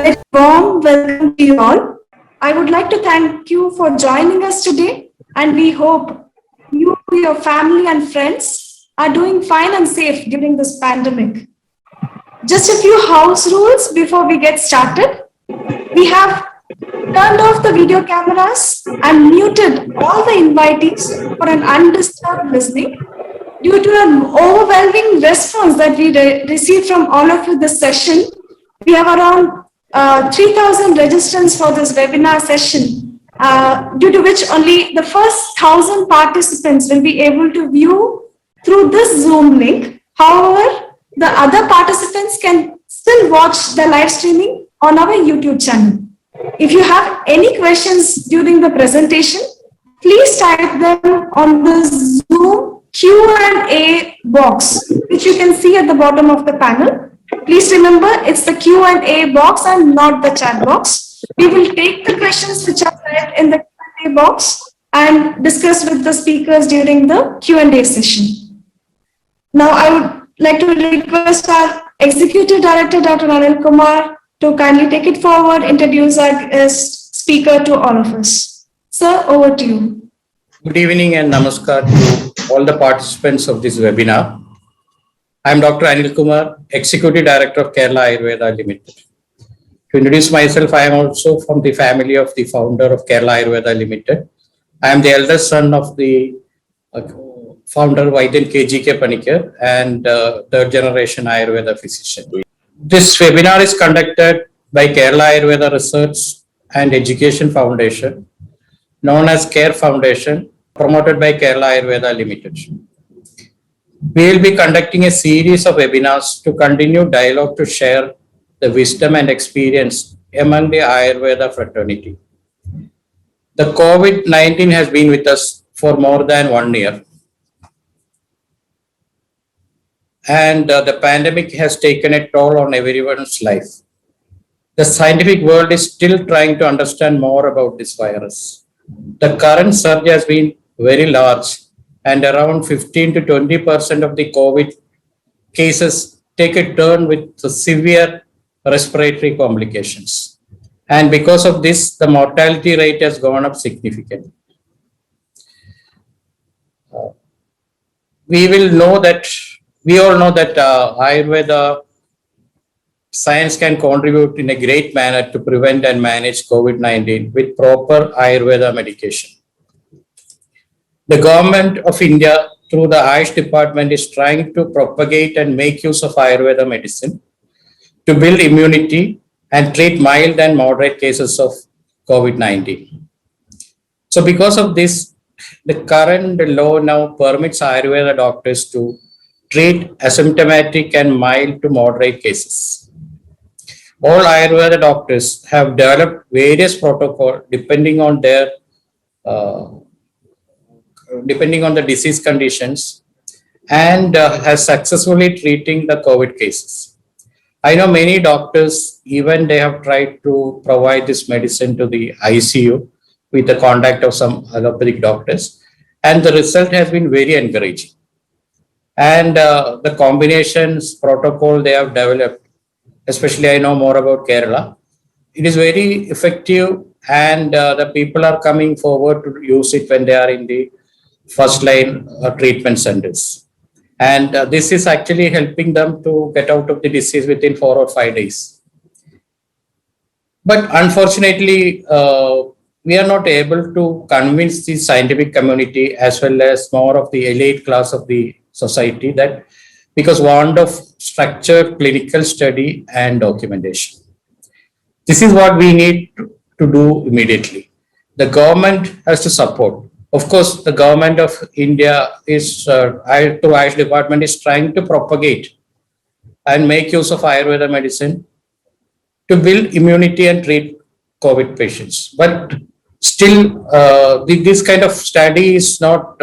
very warm welcome to you all. I would like to thank you for joining us today, and we hope you, your family, and friends are doing fine and safe during this pandemic. Just a few house rules before we get started. We have turned off the video cameras and muted all the invitees for an undisturbed listening. Due to an overwhelming response that we received from all of you this session, we have around 3,000 registrants for this webinar session, due to which only the first 1,000 participants will be able to view through this Zoom link. However, the other participants can still watch the live streaming on our YouTube channel. If you have any questions during the presentation, please type them on the Zoom Q&A box, which you can see at the bottom of the panel. Please remember, it's the Q&A box and not the chat box. We will take the questions which are typed in the Q&A box and discuss with the speakers during the Q&A session. Now, I would like to request our Executive Director, Dr. Anil Kumar, to kindly take it forward, introduce our guest speaker to all of us. Sir, over to you. Good evening and namaskar to all the participants of this webinar. I am Dr. Anil Kumar, Executive Director of Kerala Ayurveda Limited. To introduce myself, I am also from the family of the founder of Kerala Ayurveda Limited. I am the eldest son of the founder Vaidyan KGK Panikkar and third generation Ayurveda physician. This webinar is conducted by Kerala Ayurveda Research and Education Foundation, known as CARE Foundation, promoted by Kerala Ayurveda Limited. We will be conducting a series of webinars to continue dialogue to share the wisdom and experience among the Ayurveda fraternity. The COVID-19 has been with us for more than 1 year. And the pandemic has taken a toll on everyone's life. The scientific world is still trying to understand more about this virus. The current surge has been very large, and around 15 to 20% of the COVID cases take a turn with severe respiratory complications. And because of this, the mortality rate has gone up significantly. We all know that Ayurveda science can contribute in a great manner to prevent and manage COVID-19 with proper Ayurveda medication. The government of India, through the Ayush department, is trying to propagate and make use of Ayurveda medicine to build immunity and treat mild and moderate cases of COVID-19. So because of this, the current law now permits Ayurveda doctors to treat asymptomatic and mild to moderate cases. All Ayurveda doctors have developed various protocols depending on the disease conditions and has successfully treating the COVID cases. I know many doctors, even they have tried to provide this medicine to the ICU with the contact of some allopathic doctors, and the result has been very encouraging. And the combinations protocol they have developed, especially I know more about Kerala, it is very effective, and the people are coming forward to use it when they are in the first line treatment centers. And this is actually helping them to get out of the disease within 4 or 5 days. But unfortunately, we are not able to convince the scientific community as well as more of the elite class of the society that because want of structured clinical study and documentation. This is what we need to do immediately. The government has to support. Of course, the government of India is, through Ayush department, is trying to propagate and make use of Ayurveda medicine to build immunity and treat COVID patients. But still, this kind of study is not,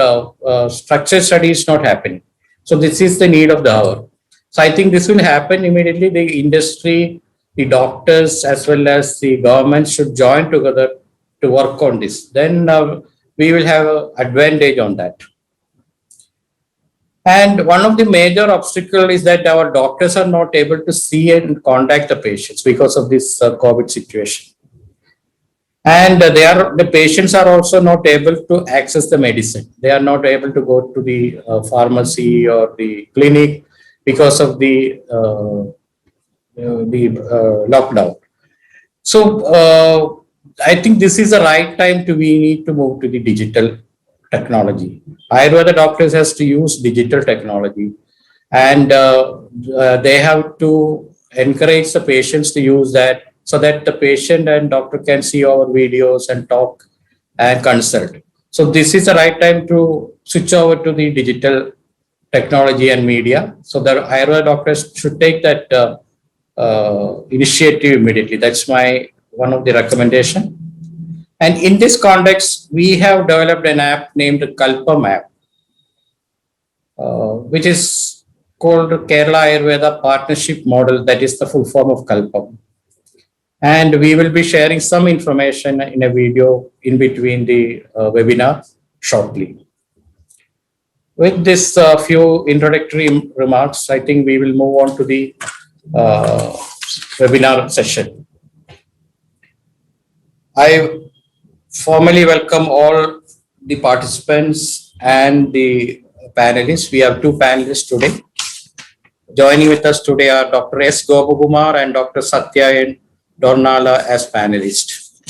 structured study is not happening. So this is the need of the hour. So I think this will happen immediately. The industry, the doctors, as well as the government should join together to work on this. Then we will have an advantage on that. And one of the major obstacles is that our doctors are not able to see and contact the patients because of this COVID situation. And the patients are also not able to access the medicine. They are not able to go to the pharmacy or the clinic because of the lockdown. So I think this is the right time we need to move to the digital technology. Ayurveda doctors has to use digital technology, and they have to encourage the patients to use that, so that the patient and doctor can see our videos and talk and consult. So this is the right time to switch over to the digital technology and media. So the Ayurveda doctors should take that initiative immediately. That's my one of the recommendation. And in this context, we have developed an app named Kalpam app, which is called Kerala Ayurveda Partnership Model. That is the full form of Kalpam. And we will be sharing some information in a video in between the webinar shortly. With this few introductory remarks, I think we will move on to the webinar session. I formally welcome all the participants and the panelists. We have two panelists today. Joining with us today are Dr. S. Gopakumar and Dr. Satya Dornala as panelists.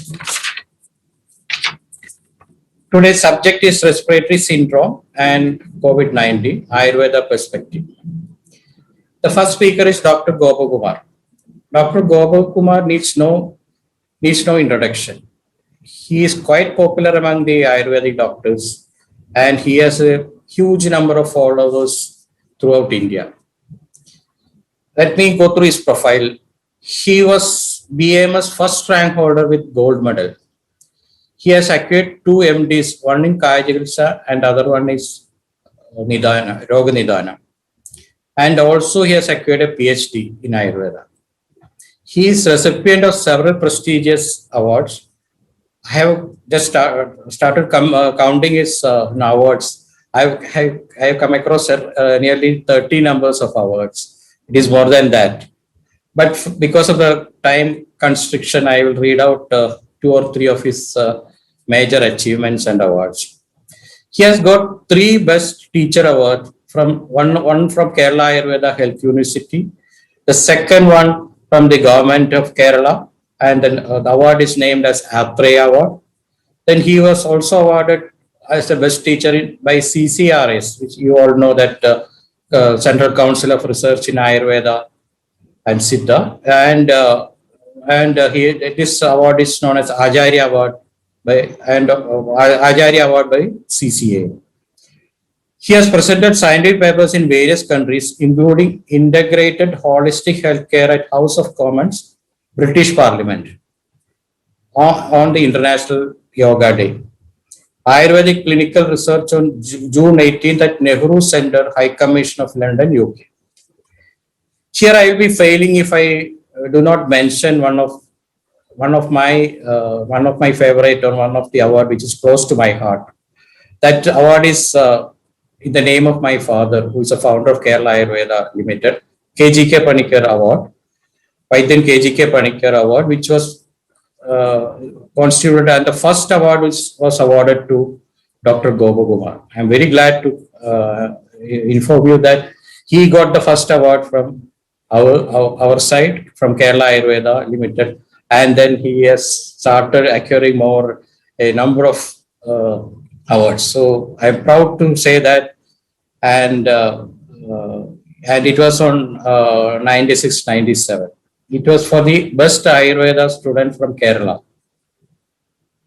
Today's subject is respiratory syndrome and COVID-19, Ayurveda perspective. The first speaker is Dr. Gopakumar. Dr. Gopakumar needs no introduction. He is quite popular among the Ayurvedic doctors, and he has a huge number of followers throughout India. Let me go through his profile. He was BAMS first rank holder with gold medal. He has acquired 2 MDs, one in Kaya Chikitsa and other one is Nidana, Roga Nidana. And also he has acquired a PhD in Ayurveda. He is recipient of several prestigious awards. I have just started counting his awards. I have come across nearly 30 numbers of awards. It is more than that. But because of the time constriction, I will read out 2 or 3 of his major achievements and awards. He has got 3 Best Teacher Awards, from one from Kerala Ayurveda Health University, the second one from the government of Kerala, and then the award is named as Atreya Award. Then he was also awarded as the best teacher by CCRS, which you all know, that Central Council of Research in Ayurveda and Siddha, and this award is known as Acharya Award by CCA. He has presented scientific papers in various countries, including Integrated Holistic Healthcare at House of Commons, British Parliament, on the International Yoga Day. Ayurvedic clinical research on June 18th at Nehru Center, High Commission of London, UK. Here I will be failing if I do not mention one of my favorite, or one of the award which is close to my heart. That award is in the name of my father, who is a founder of Kerala Ayurveda Limited, KGK Panikkar Award, Vaidyan KGK Panikkar Award, which was constituted, and the first award which was awarded to Dr. Gopakumar. I am very glad to inform you that he got the first award from our side, from Kerala Ayurveda Limited, and then he has started acquiring a number of awards. So I am proud to say that, and it was on 96-97. It was for the best Ayurveda student from Kerala.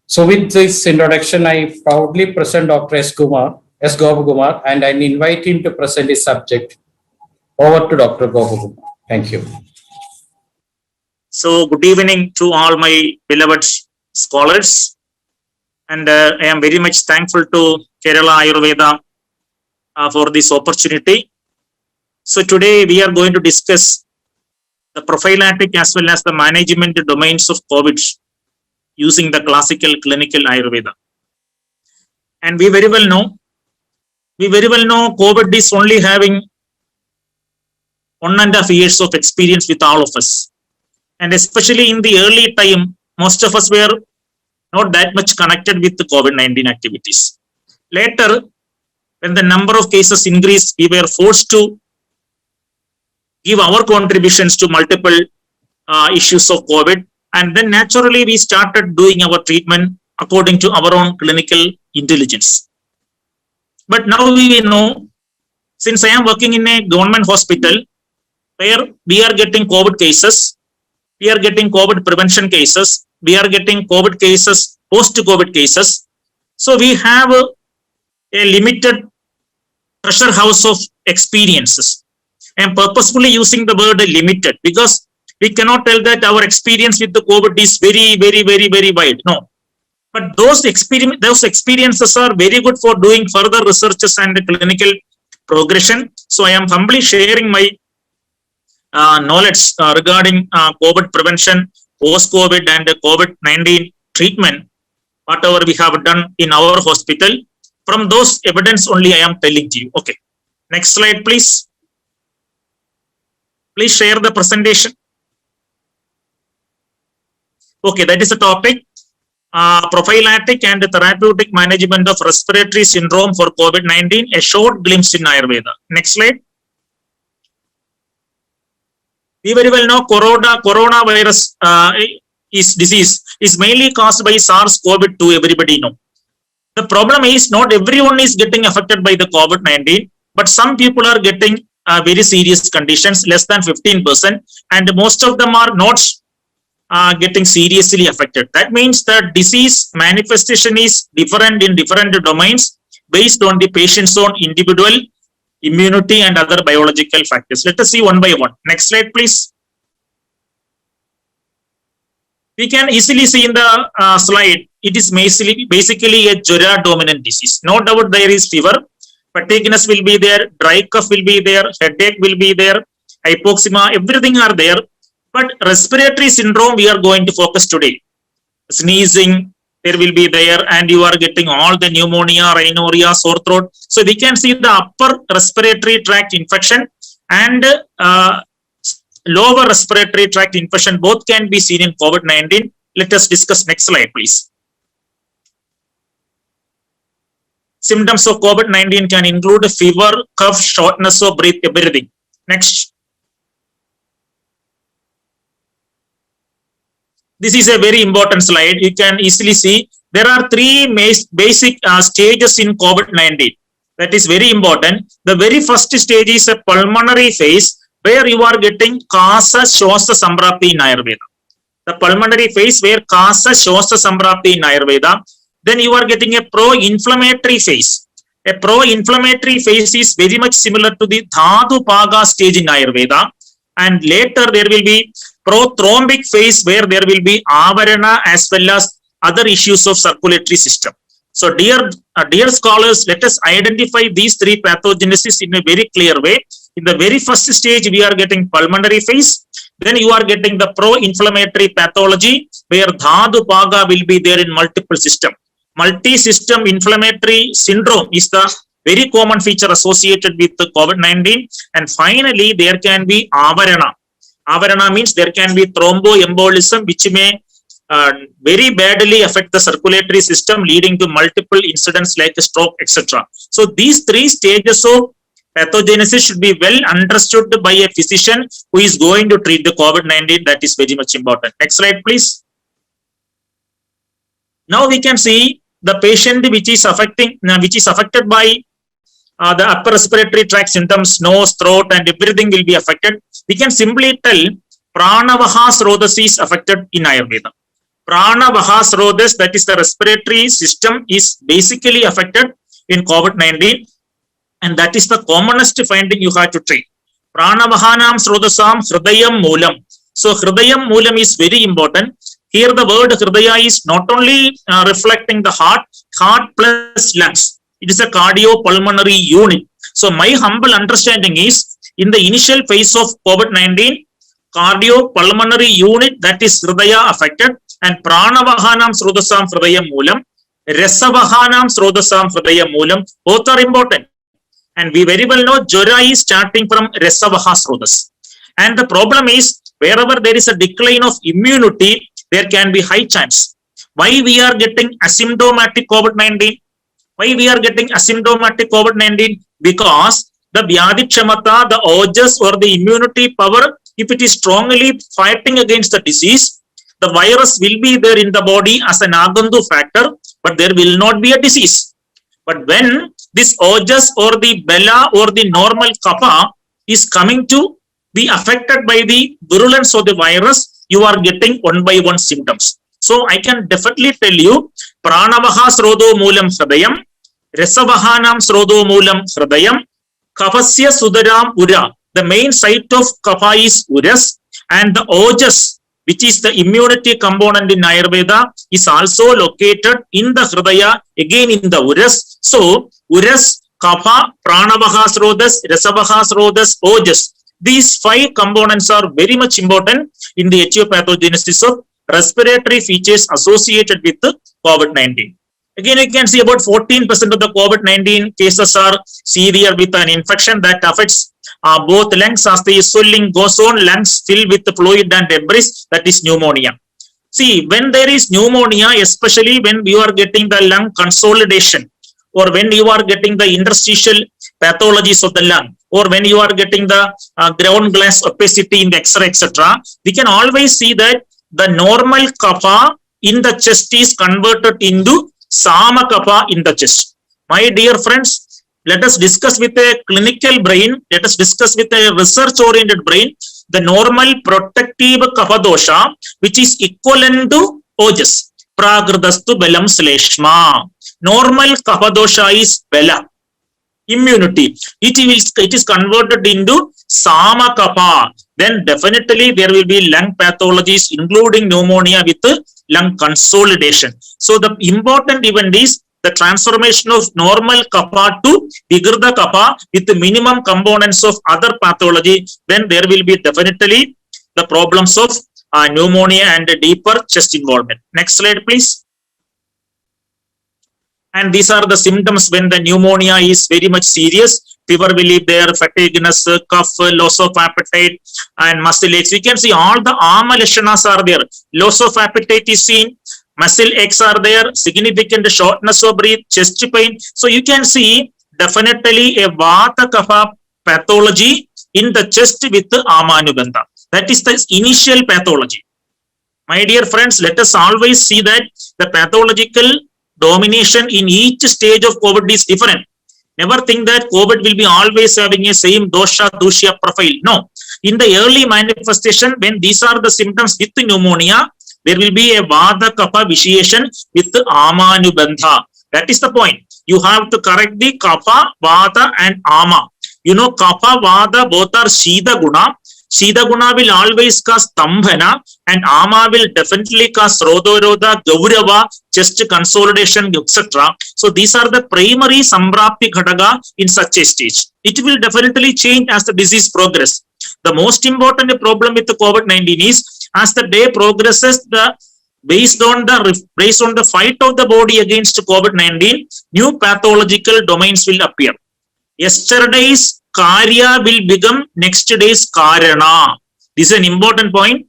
So with this introduction, I proudly present Dr. S. Gopakumar, and I invite him to present his subject. Over to Dr. Gopakumar. Thank you. So good evening to all my beloved scholars, and I am very much thankful to Kerala Ayurveda for this opportunity. So today we are going to discuss the prophylactic as well as the management domains of COVID using the classical clinical Ayurveda. And we very well know We very well know COVID is only having 1.5 years of experience with all of us. And especially in the early time, most of us were not that much connected with the COVID-19 activities. Later, when the number of cases increased, we were forced to give our contributions to multiple issues of COVID. And then naturally, we started doing our treatment according to our own clinical intelligence. But now we know, since I am working in a government hospital, where we are getting COVID cases, we are getting COVID prevention cases, we are getting COVID cases, post-COVID cases. So we have a limited treasure house of experiences. I am purposefully using the word limited because we cannot tell that our experience with the COVID is very wide. No. But those experiences are very good for doing further researches and clinical progression. So I am humbly sharing my knowledge regarding COVID prevention, post-COVID and COVID-19 treatment, whatever we have done in our hospital. From those evidence only I am telling to you. Okay. Next slide, please. Please share the presentation. Okay, that is the topic. Prophylactic and therapeutic management of respiratory syndrome for COVID-19, a short glimpse in Ayurveda. Next slide. We very well know coronavirus disease is mainly caused by SARS-CoV-2, everybody know. The problem is not everyone is getting affected by the COVID-19, but some people are getting very serious conditions, less than 15%, and most of them are not getting seriously affected. That means the disease manifestation is different in different domains based on the patient's own individual immunity and other biological factors. Let us see one by one. Next slide, please. We can easily see in the slide, it is basically a Jura dominant disease. No doubt there is fever, fatigueness will be there, dry cough will be there, headache will be there, hypoxemia, everything are there. But respiratory syndrome, we are going to focus today. Sneezing, there will be there, and you are getting all the pneumonia, rhinorrhea, sore throat. So we can see the upper respiratory tract infection and lower respiratory tract infection, both can be seen in COVID-19. Let us discuss next slide, please. Symptoms of COVID-19 can include fever, cough, shortness of breath, everything. Next. This is a very important slide. You can easily see there are three basic stages in COVID-19. That is very important. The very first stage is a pulmonary phase where you are getting Kasa Shosa Samprapti in Ayurveda. The pulmonary phase where Kasa Shosa Samprapti in Ayurveda. Then you are getting a pro-inflammatory phase. A pro-inflammatory phase is very much similar to the Dhatu Paga stage in Ayurveda. And later there will be prothrombic phase where there will be avarana as well as other issues of circulatory system. So dear scholars, let us identify these three pathogenesis in a very clear way. In the very first stage, we are getting pulmonary phase. Then you are getting the pro-inflammatory pathology where Dhatu Paga will be there in multiple system. Multi-system inflammatory syndrome is the very common feature associated with the COVID-19. And finally, there can be avarana. Avarana means there can be thromboembolism, which may very badly affect the circulatory system, leading to multiple incidents like a stroke, etc. So these three stages of pathogenesis should be well understood by a physician who is going to treat the COVID-19. That is very much important. Next slide, please. Now we can see the patient which is affected by the upper respiratory tract symptoms, nose, throat, and everything will be affected. We can simply tell Pranavaha Srodhas is affected in Ayurveda. Pranavaha Srodhas, that is the respiratory system, is basically affected in COVID-19, and that is the commonest finding you have to treat. Pranavahanam Srodhasam Hridayam Moolam. So Hridayam Moolam is very important. Here the word Hridaya is not only reflecting the heart plus lungs. It is a cardiopulmonary unit. So my humble understanding is in the initial phase of COVID-19, cardiopulmonary unit, that is Hridaya affected, and Pranavahanam Srodhasam Hridayam Moolam, Rasavahanam Srodhasam Hridayam Moolam, both are important. And we very well know Jara is starting from Resavaha Srodhas. And the problem is, wherever there is a decline of immunity, there can be high chance. Why we are getting asymptomatic COVID-19? Why we are getting asymptomatic COVID-19? Because the Vyadhi Kshamata, the ojas or the immunity power, if it is strongly fighting against the disease, the virus will be there in the body as an agantu factor, but there will not be a disease. But when this ojas or the bela or the normal kapha is coming to be affected by the virulence of the virus, you are getting one by one symptoms. So I can definitely tell you, pranavaha srodho moolam hridayam, resavahanam srodho moolam hridayam, kapasya sudaram ura. The main site of kapha is uras, and the ojas, which is the immunity component in Ayurveda, is also located in the hridaya, again in the uras. So uras, kapha, pranavaha srodhas, resavaha srodhas, ojas. These 5 components are very much important in the etiopathogenesis of respiratory features associated with COVID-19. Again, you can see about 14% of the COVID-19 cases are severe with an infection that affects both lungs. As the swelling goes on, lungs fill with fluid and debris, that is pneumonia. See, when there is pneumonia, especially when you are getting the lung consolidation, or when you are getting the interstitial pathologies of the lung, or when you are getting the ground glass opacity in the X-ray, etc., we can always see that the normal kapha in the chest is converted into sama kapha in the chest. My dear friends, let us discuss with a clinical brain, let us discuss with a research-oriented brain, the normal protective kapha dosha, which is equivalent to ojas. Pragradastu belam sleshma. Normal kapha dosha is bela, immunity. It is converted into sama kapha. Then definitely there will be lung pathologies, including pneumonia with lung consolidation. So the important event is the transformation of normal kapha to vigrudha kapha with the minimum components of other pathology. Then there will be definitely the problems of pneumonia and deeper chest involvement. Next slide, please. And these are the symptoms when the pneumonia is very much serious. Fever will be there, fatigueness, cough, loss of appetite, and muscle aches. We can see all the ama lashanas are there. Loss of appetite is seen, muscle aches are there, significant shortness of breath, chest pain. So you can see definitely a vata kapha pathology in the chest with amanubandha. That is the initial pathology. My dear friends, let us always see that the pathological domination in each stage of COVID is different. Never think that COVID will be always having a same dosha, dushya profile. No. In the early manifestation, when these are the symptoms with pneumonia, there will be a vata kapha vitiation with amanubandha. That is the point. You have to correct the kapha, vata and ama. You know, kapha, vata both are shida guna. Shida guna will always cause stambhana, and ama will definitely cause rodoroda, gaurava, chest consolidation, etc. So these are the primary samprapti ghadaga in such a stage. It will definitely change as the disease progresses. The most important problem with the COVID-19 is, as the day progresses, based on the fight of the body against COVID-19, new pathological domains will appear. Yesterday's karya will become next day's karana. This is an important point.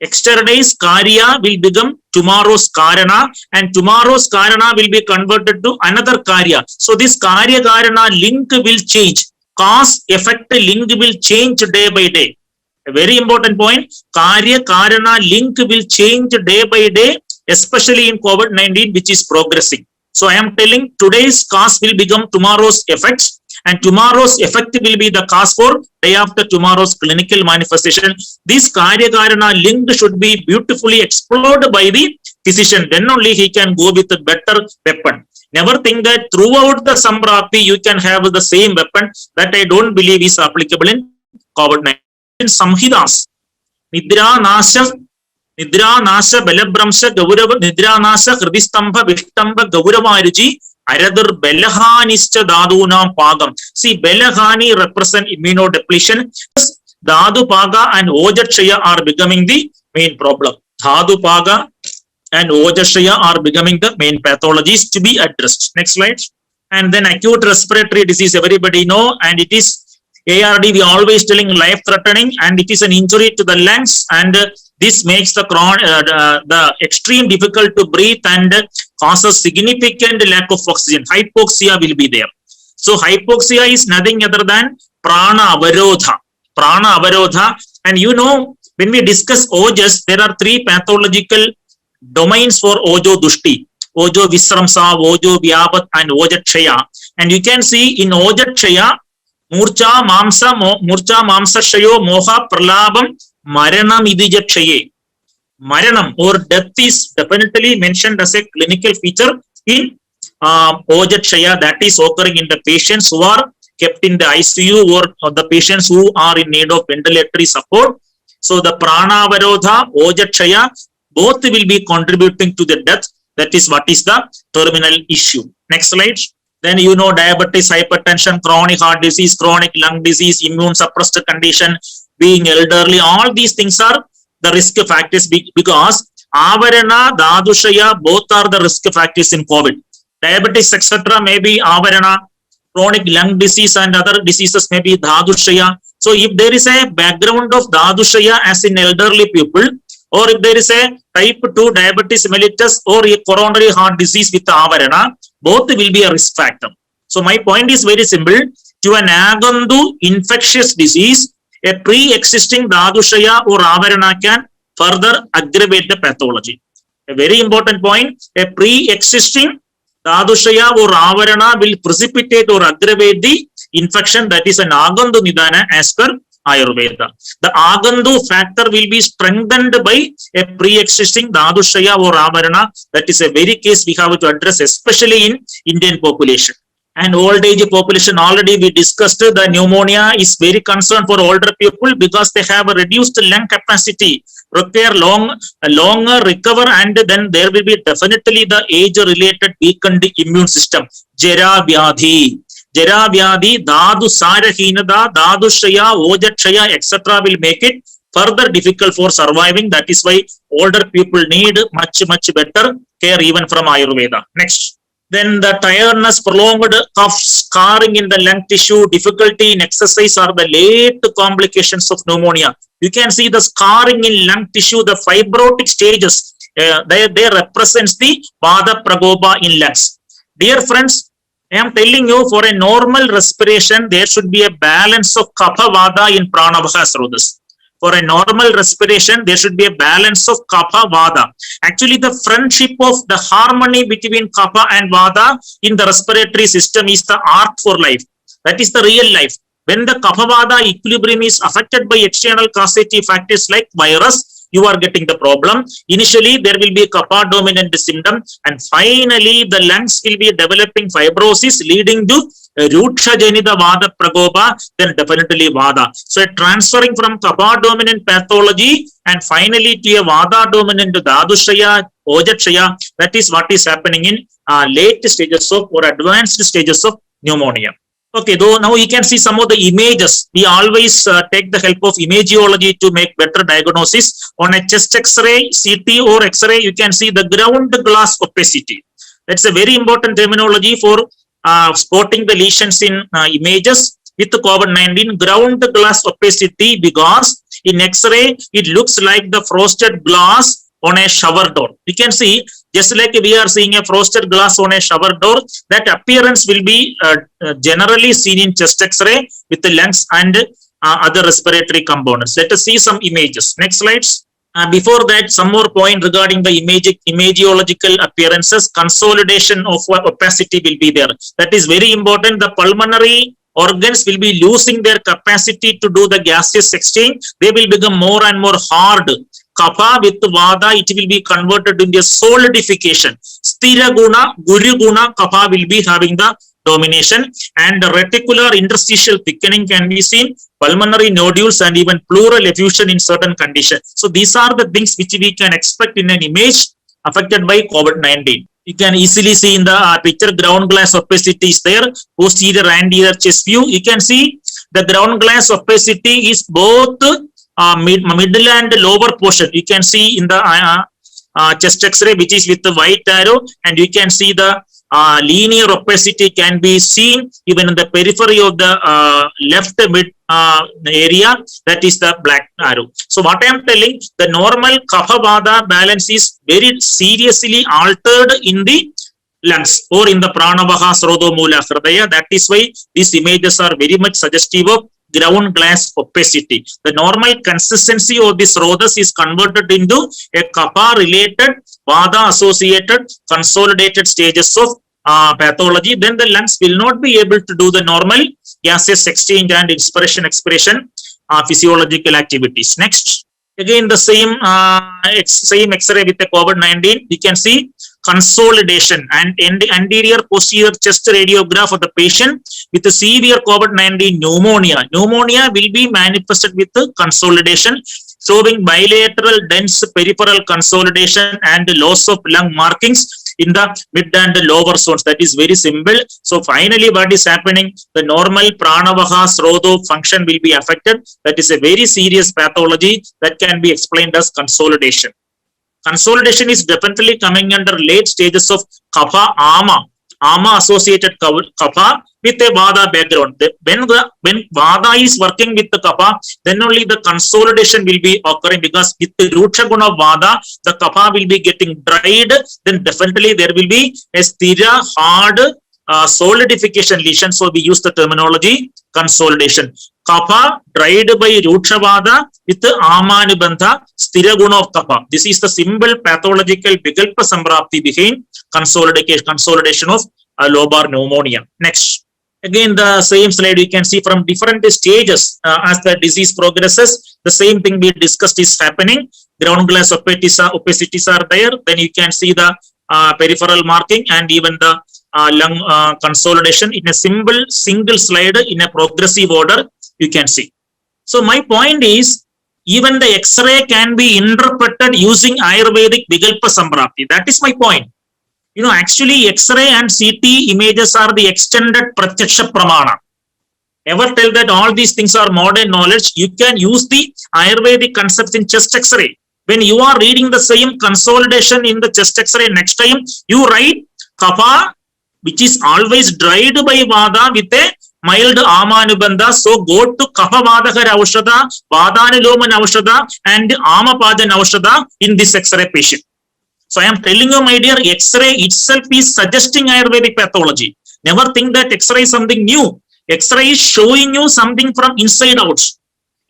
Yesterday's karya will become tomorrow's karana, and tomorrow's karana will be converted to another karya. So this karya karana link will change. Cause effect link will change day by day. A very important point. Karya karana link will change day by day, especially in COVID-19, which is progressing. So I am telling, today's cause will become tomorrow's effects, and tomorrow's effect will be the cause for day after tomorrow's clinical manifestation. This karya karana link should be beautifully explored by the physician. Then only he can go with a better weapon. Never think that throughout the samprapti you can have the same weapon. That I don't believe is applicable in COVID-19. In Samhidas, Nidra Nasha Belabramsha Gaurava, Nidra Nasha Hridistambha Vishtamba Gauravaruji, Aradur Belahanischa Daduna Pagam. See, Belahani represent immunodepletion. Dadu Paga and Ojachaya are becoming the main problem. Dhadu Paga and Ojashaya are becoming the main pathologies to be addressed. Next slide. And then acute respiratory disease, everybody know, and it is ARD, we always telling life threatening, and it is an injury to the lungs, and this makes the extreme difficult to breathe and causes significant lack of oxygen. Hypoxia will be there. So hypoxia is nothing other than prana avarodha. Prana avarodha. And you know, when we discuss ojas, there are three pathological domains for ojo dushti. Ojo visramsa, ojo vyapat, and ojatshaya. And you can see in ojatshaya, murcha mamsa shayo moha pralabam maranam idijakshaye. Maranam or death is definitely mentioned as a clinical feature in ojatshaya, that is occurring in the patients who are kept in the ICU or the patients who are in need of ventilatory support. So the prana avarodha, ojatshaya, both will be contributing to the death. That is what is the terminal issue. Next slide. Then you know diabetes, hypertension, chronic heart disease, chronic lung disease, immune suppressed condition, being elderly. All these things are the risk factors because avarana, dadushaya, both are the risk factors in COVID. Diabetes, etc. may be avarana, chronic lung disease and other diseases may be dadushaya. So if there is a background of dadushaya as in elderly people, or if there is a type 2 diabetes mellitus or a coronary heart disease with avarana, both will be a risk factor. So my point is very simple. To an agandu infectious disease, a pre-existing dadushaya or avarana can further aggravate the pathology. A very important point, a pre-existing dadushaya or avarana will precipitate or aggravate the infection, that is an agandu nidana as per Ayurveda. The agandu factor will be strengthened by a pre-existing dadushaya or avarana. That is a very case we have to address, especially in Indian population. And old age population, already we discussed the pneumonia is very concerned for older people because they have a reduced lung capacity, require longer recover, and then there will be definitely the age-related weakened immune system. Jara Vyadhi, Dadu Sarahinada, Dadushaya, Ojatshaya, etc. will make it further difficult for surviving. That is why older people need much better care even from Ayurveda. Next. Then the tiredness, prolonged cough, scarring in the lung tissue, difficulty in exercise are the late complications of pneumonia. You can see the scarring in lung tissue, the fibrotic stages, they represents the Vata Prakopa in lungs. Dear friends, I am telling you, for a normal respiration, there should be a balance of Kapha Vata in Pranavaha Srodhas. For a normal respiration, there should be a balance of Kapha Vata. Actually, the friendship of the harmony between Kapha and Vata in the respiratory system is the art for life. That is the real life. When the Kapha Vata equilibrium is affected by external causative factors like virus, you are getting the problem. Initially, there will be a kapha dominant symptom, and finally, the lungs will be developing fibrosis leading to Ruksha Janita Vada Prakopa, then definitely Vada. So, transferring from kapha dominant pathology and finally to a Vada dominant Dadushaya, Ojatshaya, that is what is happening in late stages of or advanced stages of pneumonia. Okay, though now you can see some of the images. We always take the help of imageology to make better diagnosis. On a chest X-ray, CT or X-ray, you can see the ground glass opacity. That's a very important terminology for spotting the lesions in images with COVID-19. Ground glass opacity, because in X-ray, it looks like the frosted glass on a shower door. You can see, just like we are seeing a frosted glass on a shower door, that appearance will be generally seen in chest X-ray with the lungs and other respiratory components. Let us see some images. Next slides. Before that, some more point regarding the imageological appearances. Consolidation of opacity will be there. That is very important. The pulmonary organs will be losing their capacity to do the gaseous exchange. They will become more and more hard. Kapha with Vada, it will be converted into a solidification. Sthira Guna, Guru Guna, Kapha will be having the domination, and the reticular interstitial thickening can be seen, pulmonary nodules and even pleural effusion in certain conditions. So these are the things which we can expect in an image affected by COVID-19. You can easily see in the picture, ground glass opacity is there, posterior and anterior chest view. You can see the ground glass opacity is both middle and lower portion. You can see in the chest X-ray, which is with the white arrow, and you can see the linear opacity can be seen even in the periphery of the left mid area, that is the black arrow. So what I am telling, the normal kapha vata balance is very seriously altered in the lungs or in the pranavaha sroto mula hridaya. That is why these images are very much suggestive of ground glass opacity. The normal consistency of this Srotas is converted into a kapha related, vata associated, consolidated stages of pathology. Then the lungs will not be able to do the normal gaseous exchange and inspiration expiration physiological activities. Next, again the same X-ray with the COVID-19. We can see consolidation and anterior posterior chest radiograph of the patient with a severe COVID-19 pneumonia. Pneumonia will be manifested with the consolidation, showing bilateral dense peripheral consolidation and loss of lung markings in the mid and the lower zones. That is very simple. So finally what is happening, the normal pranavaha sroto function will be affected. That is a very serious pathology that can be explained as consolidation. Consolidation is definitely coming under late stages of kapha ama associated kapha with a vata background. When vata is working with the kapha, then only the consolidation will be occurring, because with the ruksha guna vata, the kapha will be getting dried. Then definitely there will be a stira hard solidification lesion. So we use the terminology consolidation. Kapha dried by ruksha vata with the amanubandha stira guna of kapha. This is the simple pathological vikalpa samprapti behind consolidation of lobar pneumonia. Next, again the same slide you can see from different stages as the disease progresses. The same thing we discussed is happening. Ground glass opacities are there. Then you can see the peripheral marking and even the lung consolidation in a single slide in a progressive order you can see. So my point is, even the X-ray can be interpreted using Ayurvedic Vikalpa Samprapti. That is my point. You know, actually X-ray and CT images are the extended Pratyaksha Pramana. Never tell that all these things are modern knowledge. You can use the Ayurvedic concepts in chest X-ray. When you are reading the same consolidation in the chest X-ray, next time you write kapha, which is always dried by vata with a mild amanubandha. So go to kapha vadakara aushadha, vadanuloman aushadha and amapadan aushadha in this X-ray patient. So I am telling you, my dear, X-ray itself is suggesting Ayurvedic pathology. Never think that X-ray is something new. X-ray is showing you something from inside out.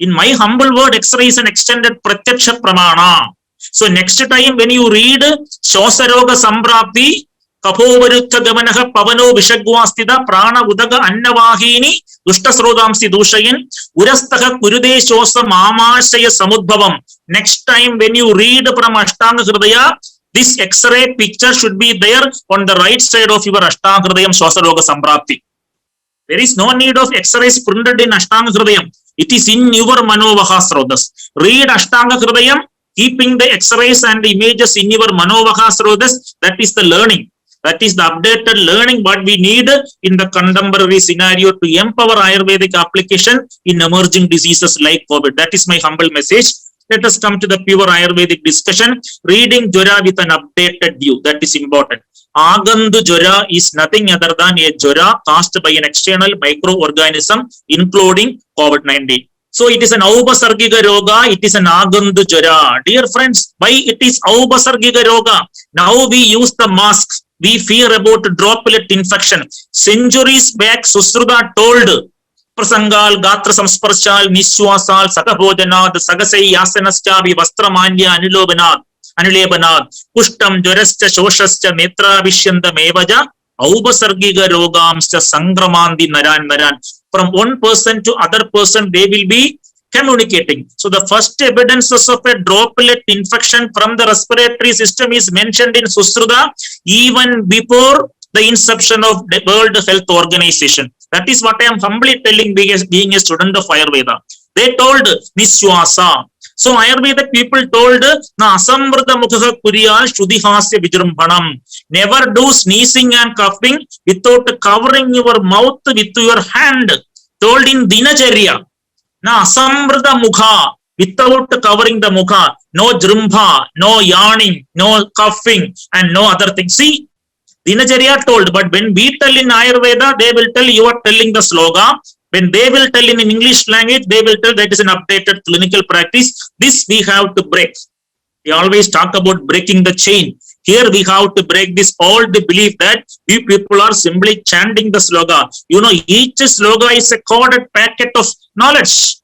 In my humble word, X-ray is an extended Pratyaksha Pramana. So next time when you read Shosaroga Samprapti, Kapovarukka Gamanaha Pavano Vishagwastida Prana Udaga Annavahini Dushtasrodamsi Dushayan Urastaha Kurude Shosa Mamashaya Samudbhavam. Next time when you read from Ashtanga Hridaya, this X-ray picture should be there on the right side of your Ashtanga Hridayam Shosaroga Samprapti. There is no need of X-rays printed in Ashtanga Hridayam. It is in your Manovaha Srotas. Read Ashtanga Hridayam, keeping the X-rays and the images in your Manovaha Srotas. That is the learning. That is the updated learning what we need in the contemporary scenario to empower Ayurvedic application in emerging diseases like COVID. That is my humble message. Let us come to the pure Ayurvedic discussion. Reading Jora with an updated view. That is important. Agandu Jora is nothing other than a Jora caused by an external microorganism, including COVID-19. So it is an Aupasargika Roga, it is an Agandu Jora. Dear friends, why it is Aupasargika Roga? Now we use the mask. We fear about droplet infection. Centuries back, Susruta told Prasangal, Gatra Samsparshal, Nishwasal, Sakabhojanad, Sagasai, Yasanaschavi, Vastramanya, Anulebanad, Pushtam, Jurascha, Shoshascha, Netra, Vishyanda, Mevaja, Aupasargika Rogamscha, Sangramandi, Naran. From one person to other person, they will be communicating. So the first evidences of a droplet infection from the respiratory system is mentioned in Susruta even before the inception of the World Health Organization. That is what I am humbly telling being a student of Ayurveda. They told Nishwasa. So Ayurvedic people told Na asamvrta mukha kuriyal shudihasya vijrumbhanam. Never do sneezing and coughing without covering your mouth with your hand. Told in Dinacharya. Na asamvrta mukha, without covering the mukha. No jrumbha, no yawning, no coughing and no other things. See, Dinacharya told, but when we tell in Ayurveda, they will tell you are telling the sloga. When they will tell in English language, they will tell that is an updated clinical practice. This we have to break. We always talk about breaking the chain. Here we have to break this old belief that we people are simply chanting the sloga. You know, each sloga is a coded packet of knowledge.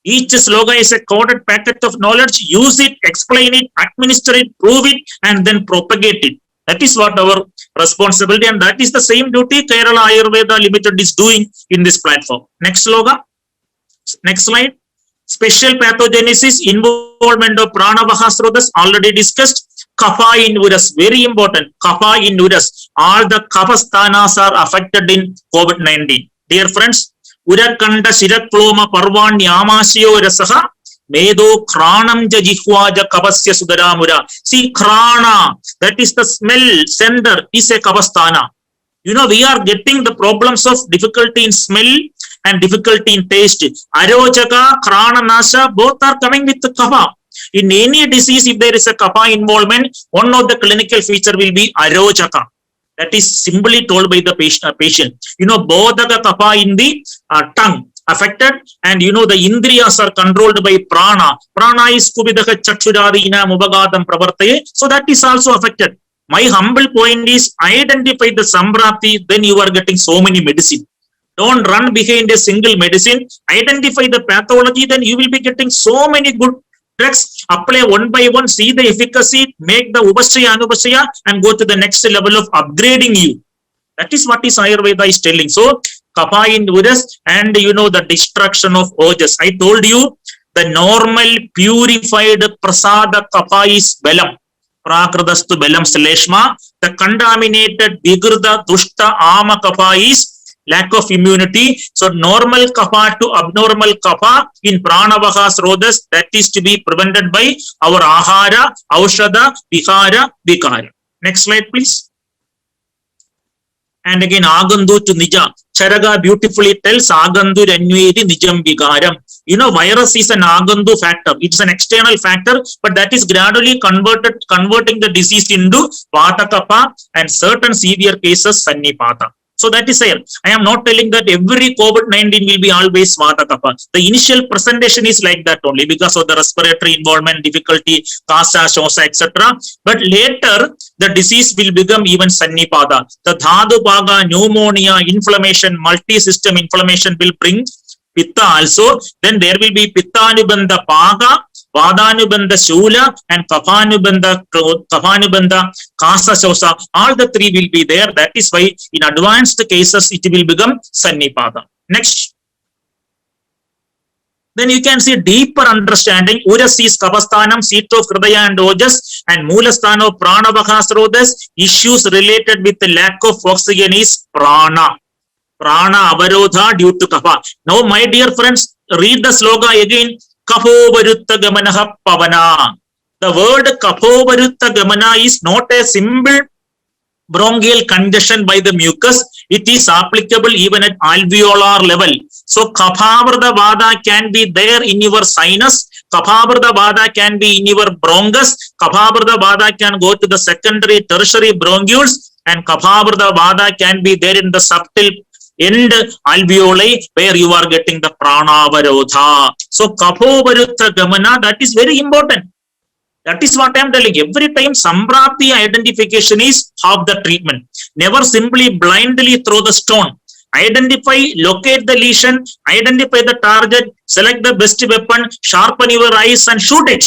Each sloga is a coded packet of knowledge. Use it, explain it, administer it, prove it, and then propagate it. That is what our responsibility, and that is the same duty Kerala Ayurveda Limited is doing in this platform. Next sloga. Next slide. Special pathogenesis, involvement of Pranavaha Srodhas, already discussed. Kapha in Urus, very important. Kapha in Urus. All the Kapha sthanas are affected in COVID-19. Dear friends, Urakanda Shirakloma Parvan Yamasyo Rasaha Medo Kranam Jajihwaja Kapasya Sudaramura. See, Krana, that is the smell sender, is a Kapasthana. You know, we are getting the problems of difficulty in smell and difficulty in taste. Arojaka, Krana Nasha, both are coming with the Kapha. In any disease, if there is a Kapha involvement, one of the clinical feature will be Arojaka. That is simply told by the patient. You know, both the Kapha in the tongue affected, and you know the Indriyas are controlled by Prana. Prana is Kubidaha Chakshurarina Mubagatam Pravartaye. So that is also affected. My humble point is identify the Sambrati, then you are getting so many medicine. Don't run behind a single medicine. Identify the pathology, then you will be getting so many good drugs. Apply one by one, see the efficacy, make the Upasaya Anupasaya, and go to the next level of upgrading you. That is what is Ayurveda is telling. So, Kapha in Urus, and you know the destruction of Ojas. I told you the normal purified Prasada Kapha is Belam. Prakradastu Belam Saleshma. The contaminated Vigrda Dushta Ama Kapha is lack of immunity. So normal Kapha to abnormal Kapha in Pranavaha Srodhas, that is to be prevented by our Ahara, Aushadha, Vihara, Vikara. Next slide, please. And again, Agandu to Nija. Charaga beautifully tells Agandu Renvedi Nijam Vikaram. You know, virus is an Agandu factor. It's an external factor, but that is gradually converting the disease into Vata Kapha and certain severe cases Sannipata. So that is here. I am not telling that every COVID-19 will be always Vata Kapha. The initial presentation is like that only because of the respiratory involvement, difficulty, Kasa, Shosa, etc. But later, the disease will become even Sannipata. The Dhadu Paga, pneumonia, inflammation, multi-system inflammation will bring Pitta also. Then there will be Pittanubandha Paga, Vadanubandha Shula, and Kaphanubandha Kasa Shosa. All the three will be there. That is why in advanced cases it will become Sannipata. Next. Then you can see deeper understanding. Urus is Kapasthanam, seat of Hridaya and Ojas, and Moolasthana of Pranavaha Srodhas. Issues related with the lack of oxygen is Prana. Prana Avarodha due to Kapha. Now, my dear friends, read the sloga again. Kaphovarutta Gamanaha Pavana. The word Kaphovarutta Gamana is not a simple bronchial congestion by the mucus. It is applicable even at alveolar level. So, Kaphavrta Vada can be there in your sinus. Kaphavrta Vada can be in your bronchus. Kaphavrta Vada can go to the secondary, tertiary bronchioles, and Kaphavrta Vada can be there in the subtle end alveoli where you are getting the Pranavarodha. So, Kaphovarutta Gamana, that is very important. That is what I am telling. Every time Sambrati identification is half the treatment. Never simply blindly throw the stone. Identify, locate the lesion, identify the target, select the best weapon, sharpen your eyes and shoot it.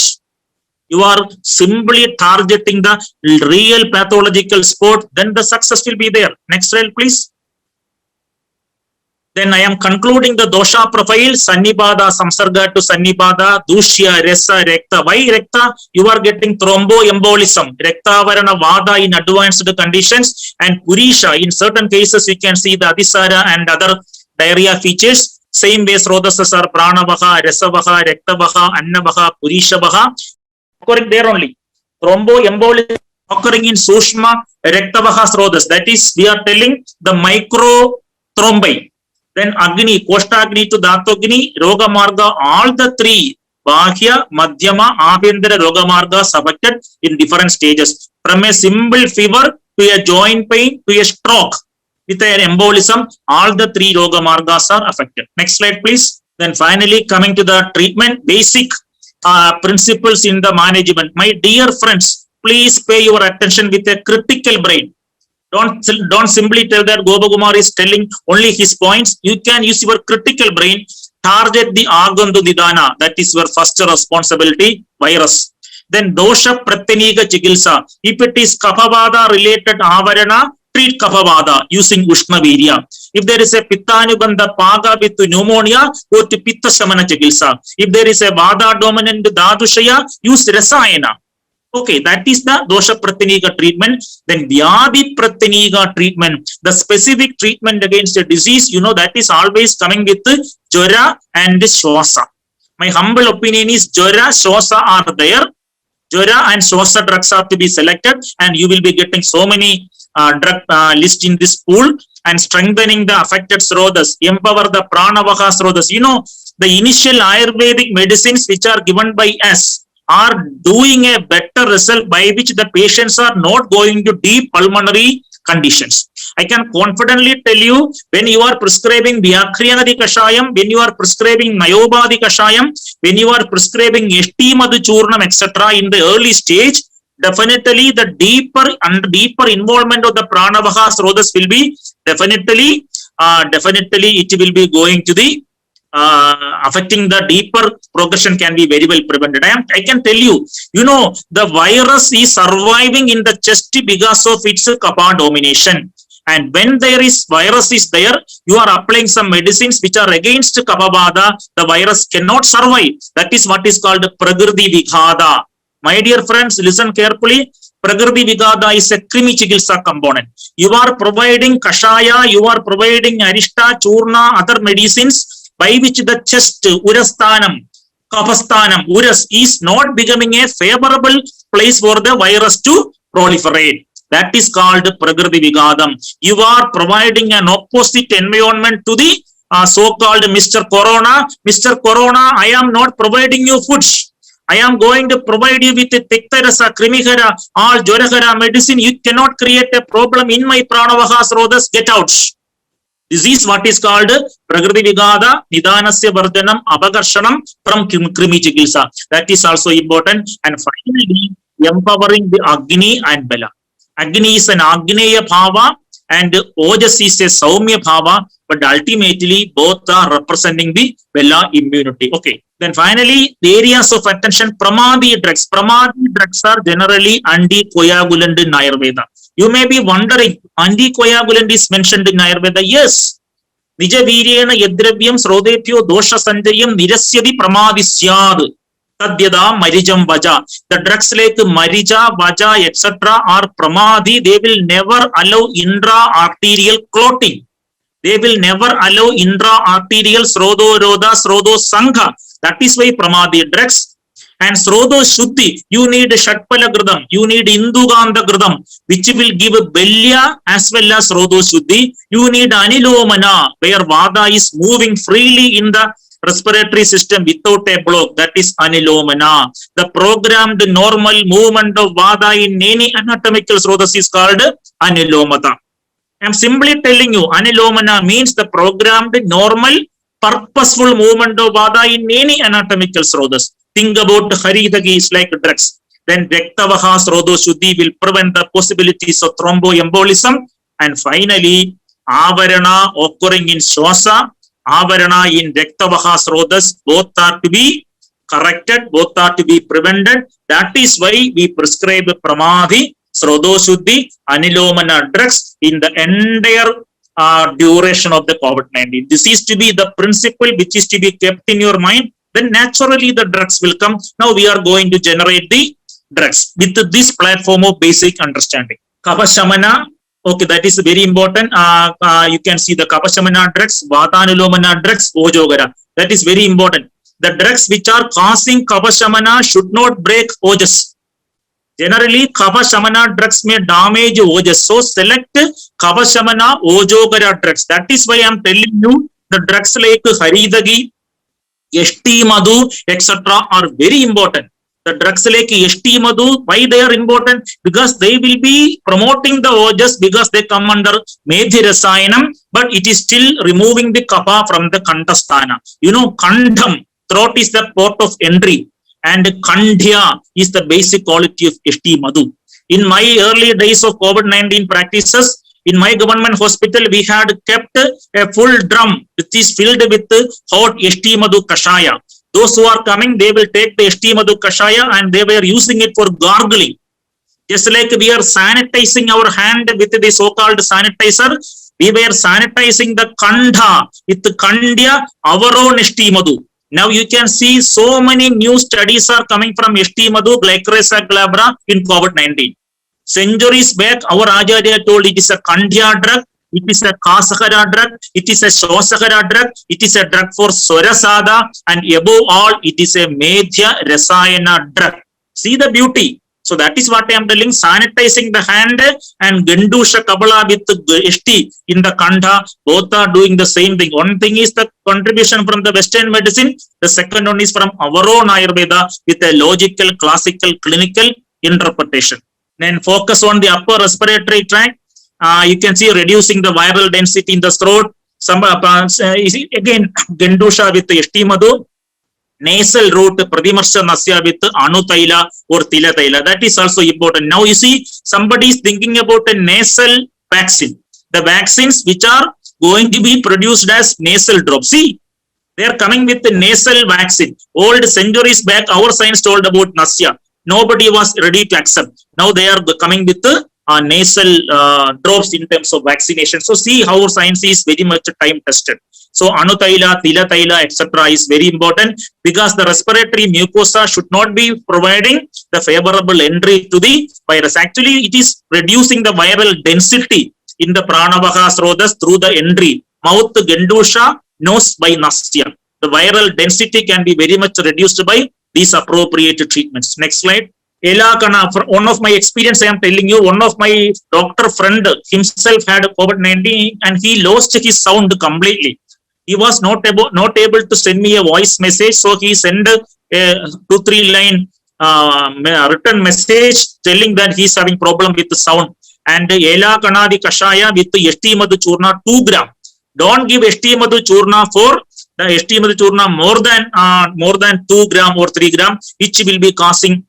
You are simply targeting the real pathological spot, then the success will be there. Next slide, please. Then I am concluding the dosha profile. Sannipata, Samsarga to Sannipata, Dushya, Resa, Rekta. Why Rekta? You are getting thromboembolism. Rekta Varana Vada in advanced conditions, and Purisha. In certain cases, you can see the Adhisara and other diarrhea features. Same way, Srodhasas are Pranavaha, Resavaha, Rektavaha, Annavaha, Purishavaha. Occurring there only. Thromboembolism occurring in Sushma, Rektavaha Srodhas. That is, we are telling the micro thrombi. Then Agni, Koshtagni to Datogni, Rogamarga, all the three, Bahya, Madhyama, Abhyantara Rogamargas affected in different stages. From a simple fever to a joint pain, to a stroke with an embolism, all the three Roga Margas are affected. Next slide, please. Then finally, coming to the treatment, basic principles in the management. My dear friends, please pay your attention with a critical brain. Don't simply tell that Gopakumar is telling only his points. You can use your critical brain. Target the Agandu Nidana. That is your first responsibility. Virus. Then Dosha Pratyaniga Chikilsa. If it is Kapavada related Avarana, treat Kapavada using Ushnavirya. If there is a Pittanubandha Paga with pneumonia, go to Pitta Samana Chikilsa. If there is a Vada dominant Dhadushaya, use Rasayana. Okay, that is the Dosha Pratyaniga treatment. Then Vyadhi Pratyaniga treatment, the specific treatment against a disease, that is always coming with Jwara and Shwasa. My humble opinion is Jwara, Shwasa are there. Jwara and Shwasa drugs are to be selected, and you will be getting so many drug list in this pool, and strengthening the affected Srodhas, empower the Pranavaha Srodhas. The initial Ayurvedic medicines which are given by us are doing a better result, by which the patients are not going to deep pulmonary conditions. I can confidently tell you, when you are prescribing Vyakriyanadi Kashayam, when you are prescribing Nayobadi Kashayam, when you are prescribing Eshti Madhu Churnam, etc. in the early stage, definitely the deeper involvement of the Pranavaha Srodhas will be definitely it will be going to the affecting the deeper progression can be very well prevented. I can tell you, the virus is surviving in the chest because of its kapha domination. And when there is virus is there, you are applying some medicines which are against kaphavada, the virus cannot survive. That is what is called Prakriti Vighada. My dear friends, listen carefully. Prakriti Vighada is a Krimi Chikilsa component. You are providing Kashaya, you are providing Arishta, Churna, other medicines by which the chest, Urasthanam, Kapasthanam, Uras is not becoming a favorable place for the virus to proliferate. That is called Prakriti Vighadam. You are providing an opposite environment to the so-called Mr. Corona. Mr. Corona, I am not providing you foods. I am going to provide you with a Tiktarasa, Krimihara, all Jorahara medicine. You cannot create a problem in my Pranavaha Srodhas. Get out. This is what is called Prakriti Vighada, Nidanasya Vardhanam, Abhagarshanam from Krimi Chikilsa. That is also important. And finally, empowering the Agni and Bala. Agni is an Agneya Bhava and Ojas is a Saumya Bhava, but ultimately both are representing the Bala immunity. Okay. Then finally, the areas of attention, Pramadi drugs. Pramadi drugs are generally anticoagulant in Ayurveda. You may be wondering, anticoagulant is mentioned in Ayurveda. Yes. Nijavirena yadravyam srodepyo dosha sanjayam nirasyadi pramadisyad. Tadyada marijam vaja. The drugs like marija, vaja, etc. are pramadi. They will never allow intra-arterial clotting. They will never allow intra-arterial srodo roda, srodo sangha. That is why pramadi drugs. And Srodo Shuddhi, you need Shatpala Gridam, you need Indugandha Gridam, which will give Belya as well as Srodo Shuddhi. You need Anilomana, where Vada is moving freely in the respiratory system without a block. That is Anilomana. The programmed normal movement of Vada in any anatomical Srodas is called Anilomata. I am simply telling you, Anilomana means the programmed normal purposeful movement of Vada in any anatomical Srodas. Think about Haridagi is like drugs. Then Vektavaha Srodo Shuddhi will prevent the possibilities of thromboembolism. And finally, Avarana occurring in Shwasa, Avarana in Vektavaha Srodas, both are to be corrected, both are to be prevented. That is why we prescribe Pramadhi, Srodo Shuddhi, Anilomana drugs in the entire duration of the COVID-19. This is to be the principle which is to be kept in your mind. Then naturally the drugs will come. Now we are going to generate the drugs with this platform of basic understanding. Kapha Shamana, okay, that is very important. You can see the Kapha Shamana drugs, Vatanilomana drugs, Ojogara. That is very important. The drugs which are causing Kapha Shamana should not break Ojas. Generally, Kapha Shamana drugs may damage Ojas. So select Kapha Shamana, Ojogara drugs. That is why I am telling you the drugs like Haridagi, Eshti Madhu, etc. are very important. The drugs like ST Madhu, why they are important? Because they will be promoting the ojas because they come under Medhi Rasayanam, but it is still removing the kapha from the Kandasthana. You know, Kandham, throat is the port of entry, and Kandhya is the basic quality of ST Madhu. In my early days of COVID-19 practices, in my government hospital, we had kept a full drum which is filled with hot ST Madhu Kashaya. Those who are coming, they will take the ST Madhu Kashaya and they were using it for gargling. Just like we are sanitizing our hand with the so-called sanitizer, we were sanitizing the Kandha with Kandya, our own ST Madhu. Now you can see so many new studies are coming from ST Madhu, Glycyrrhizia glabra in COVID-19. Centuries back, our Acharya told it is a Kandya drug, it is a Kasakara drug, it is a Shosakara drug, it is a drug for Swarasada, and above all, it is a Medhya Rasayana drug. See the beauty. So that is what I am telling, sanitizing the hand and Gandusha Kabala with ST in the Kandha, both are doing the same thing. One thing is the contribution from the Western medicine, the second one is from our own Ayurveda with a logical, classical, clinical interpretation. Then focus on the upper respiratory tract. You can see reducing the viral density in the throat. Some again Gandusha with ST Madhu. Nasal route Pradimarsha Nasya with Anutaila or Tilataila. That is also important. Now you see somebody is thinking about a nasal vaccine. The vaccines which are going to be produced as nasal drops. See, they are coming with the nasal vaccine. Old centuries back, our science told about Nasya. Nobody was ready to accept. Now they are coming with the nasal drops in terms of vaccination. So see how our science is very much time tested. So Anutaila, Tilataila, etc. is very important because the respiratory mucosa should not be providing the favorable entry to the virus. Actually, it is reducing the viral density in the Pranavaha Srotas through the entry. Mouth Gandusha, nose by Nasya. The viral density can be very much reduced by these appropriate treatments. Next slide. Elakana, for one of my experience, I am telling you, one of my doctor friend himself had COVID-19 and he lost his sound completely. He was not able to send me a voice message, so he sent a 2-3 line written message telling that he is having problem with the sound. And Elakana the Kashaya with the ST Madhu Churna 2 gram. Don't give ST Madhu Churna for the ST Madhu Churna more than 2 gram or 3 gram, which will be causing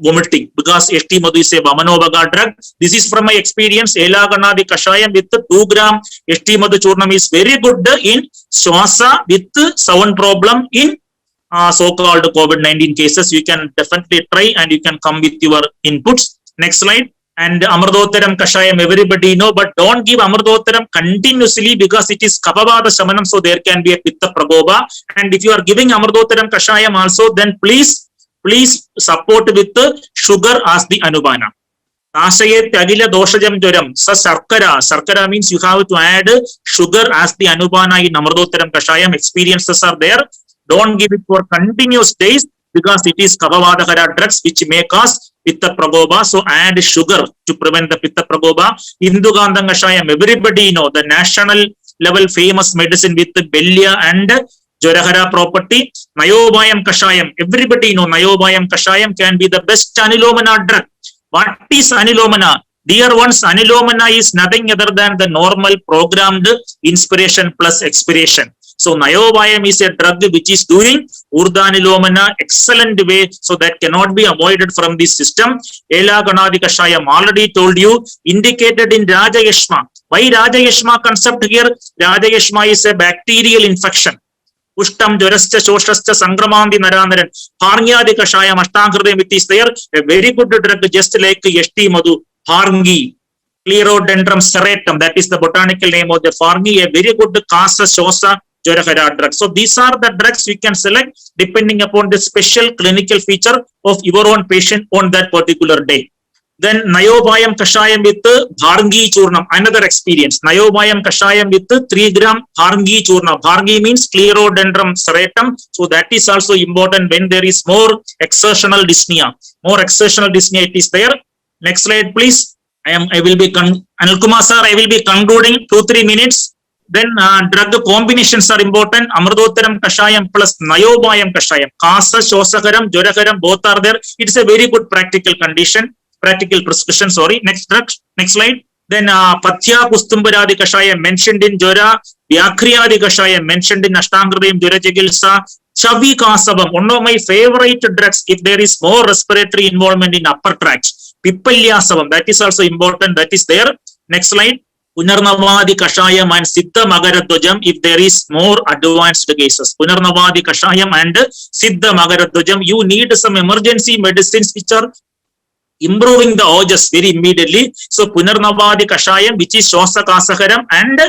vomiting because ST Madhu is a Vamanovaga drug. This is from my experience. Elagana the Kashayam with 2 gram ST Madhu Churnam is very good in Swasa with sound problem in so-called COVID-19 cases. You can definitely try and you can come with your inputs. Next slide. And Amardotharam Kashayam, everybody know, but don't give Amardotharam continuously because it is Kapavada Shamanam, so there can be a Pitta Pragoba. And if you are giving Amardotharam Kashayam also, then please support with the sugar as the Anubana. Tasayet Agila Doshajam Joram, Sarkara means you have to add sugar as the Anubana in Amardotharam Kashayam. Experiences are there. Don't give it for continuous days because it is Kavavadakara drugs which may cause Pitta Pragoba. So add sugar to prevent the Pitta Pragoba. Indugandham Kashayam, everybody know the national level famous medicine with the Belia and Jorahara property. Nayobayam Kashayam, everybody know Nayobayam Kashayam can be the best Anilomana drug. What is Anilomana? Dear ones, Anilomana is nothing other than the normal programmed inspiration plus expiration. So Nayobayam is a drug which is doing Urdanilomana excellent way, so that cannot be avoided from this system. Elaganadi Kashayam already told you, indicated in Rajayashma. Why Rajayashma concept here? Rajayashma is a bacterial infection. Pushtam, Jurascha, Shoshascha, Sangramandi, Naranaran, Harnyadi Kashayam, Ashtankradem, it is there. A very good drug, just like ST Madhu, Harngi, Clerodendrum serratum, that is the botanical name of the Farngi, a very good Kasa, Shosa, Jorahara drug. So these are the drugs we can select depending upon the special clinical feature of your own patient on that particular day. Then Nayobayam Kashayam with Bharngi Churnam, another experience. Nayobayam Kashayam with 3 gram Bharngi Churnam. Bharngi means Clerodendrum serratum. So that is also important when there is more exertional dyspnea. More exertional dyspnea it is there. Next slide please. I will be Anil Kumar sir, I will be concluding 2-3 minutes. Then drug combinations are important. Amrudottaram Kashayam plus Nayobayam Kashayam. Kasa, Shosakaram, Jorakaram, both are there. It's a very good practical condition, practical prescription. Sorry. Next drug, next slide. Then Pathya Pustumbaradi Kashayam mentioned in Jora, Vyakriyadi Kashayam mentioned in Ashtangradayam Jora Chikitsa. Chavi Kasavam, one of my favorite drugs if there is more respiratory involvement in upper tracts. Pipalyasavam, that is also important, that is there. Next slide. Punarnavadi Kashayam and Siddha Magaradhwajam if there is more advanced cases. Punarnavadi Kashayam and Siddha Magaradhwajam, you need some emergency medicines which are improving the OJAS very immediately. So Punarnavadi Kashayam, which is Shosakasakaram, and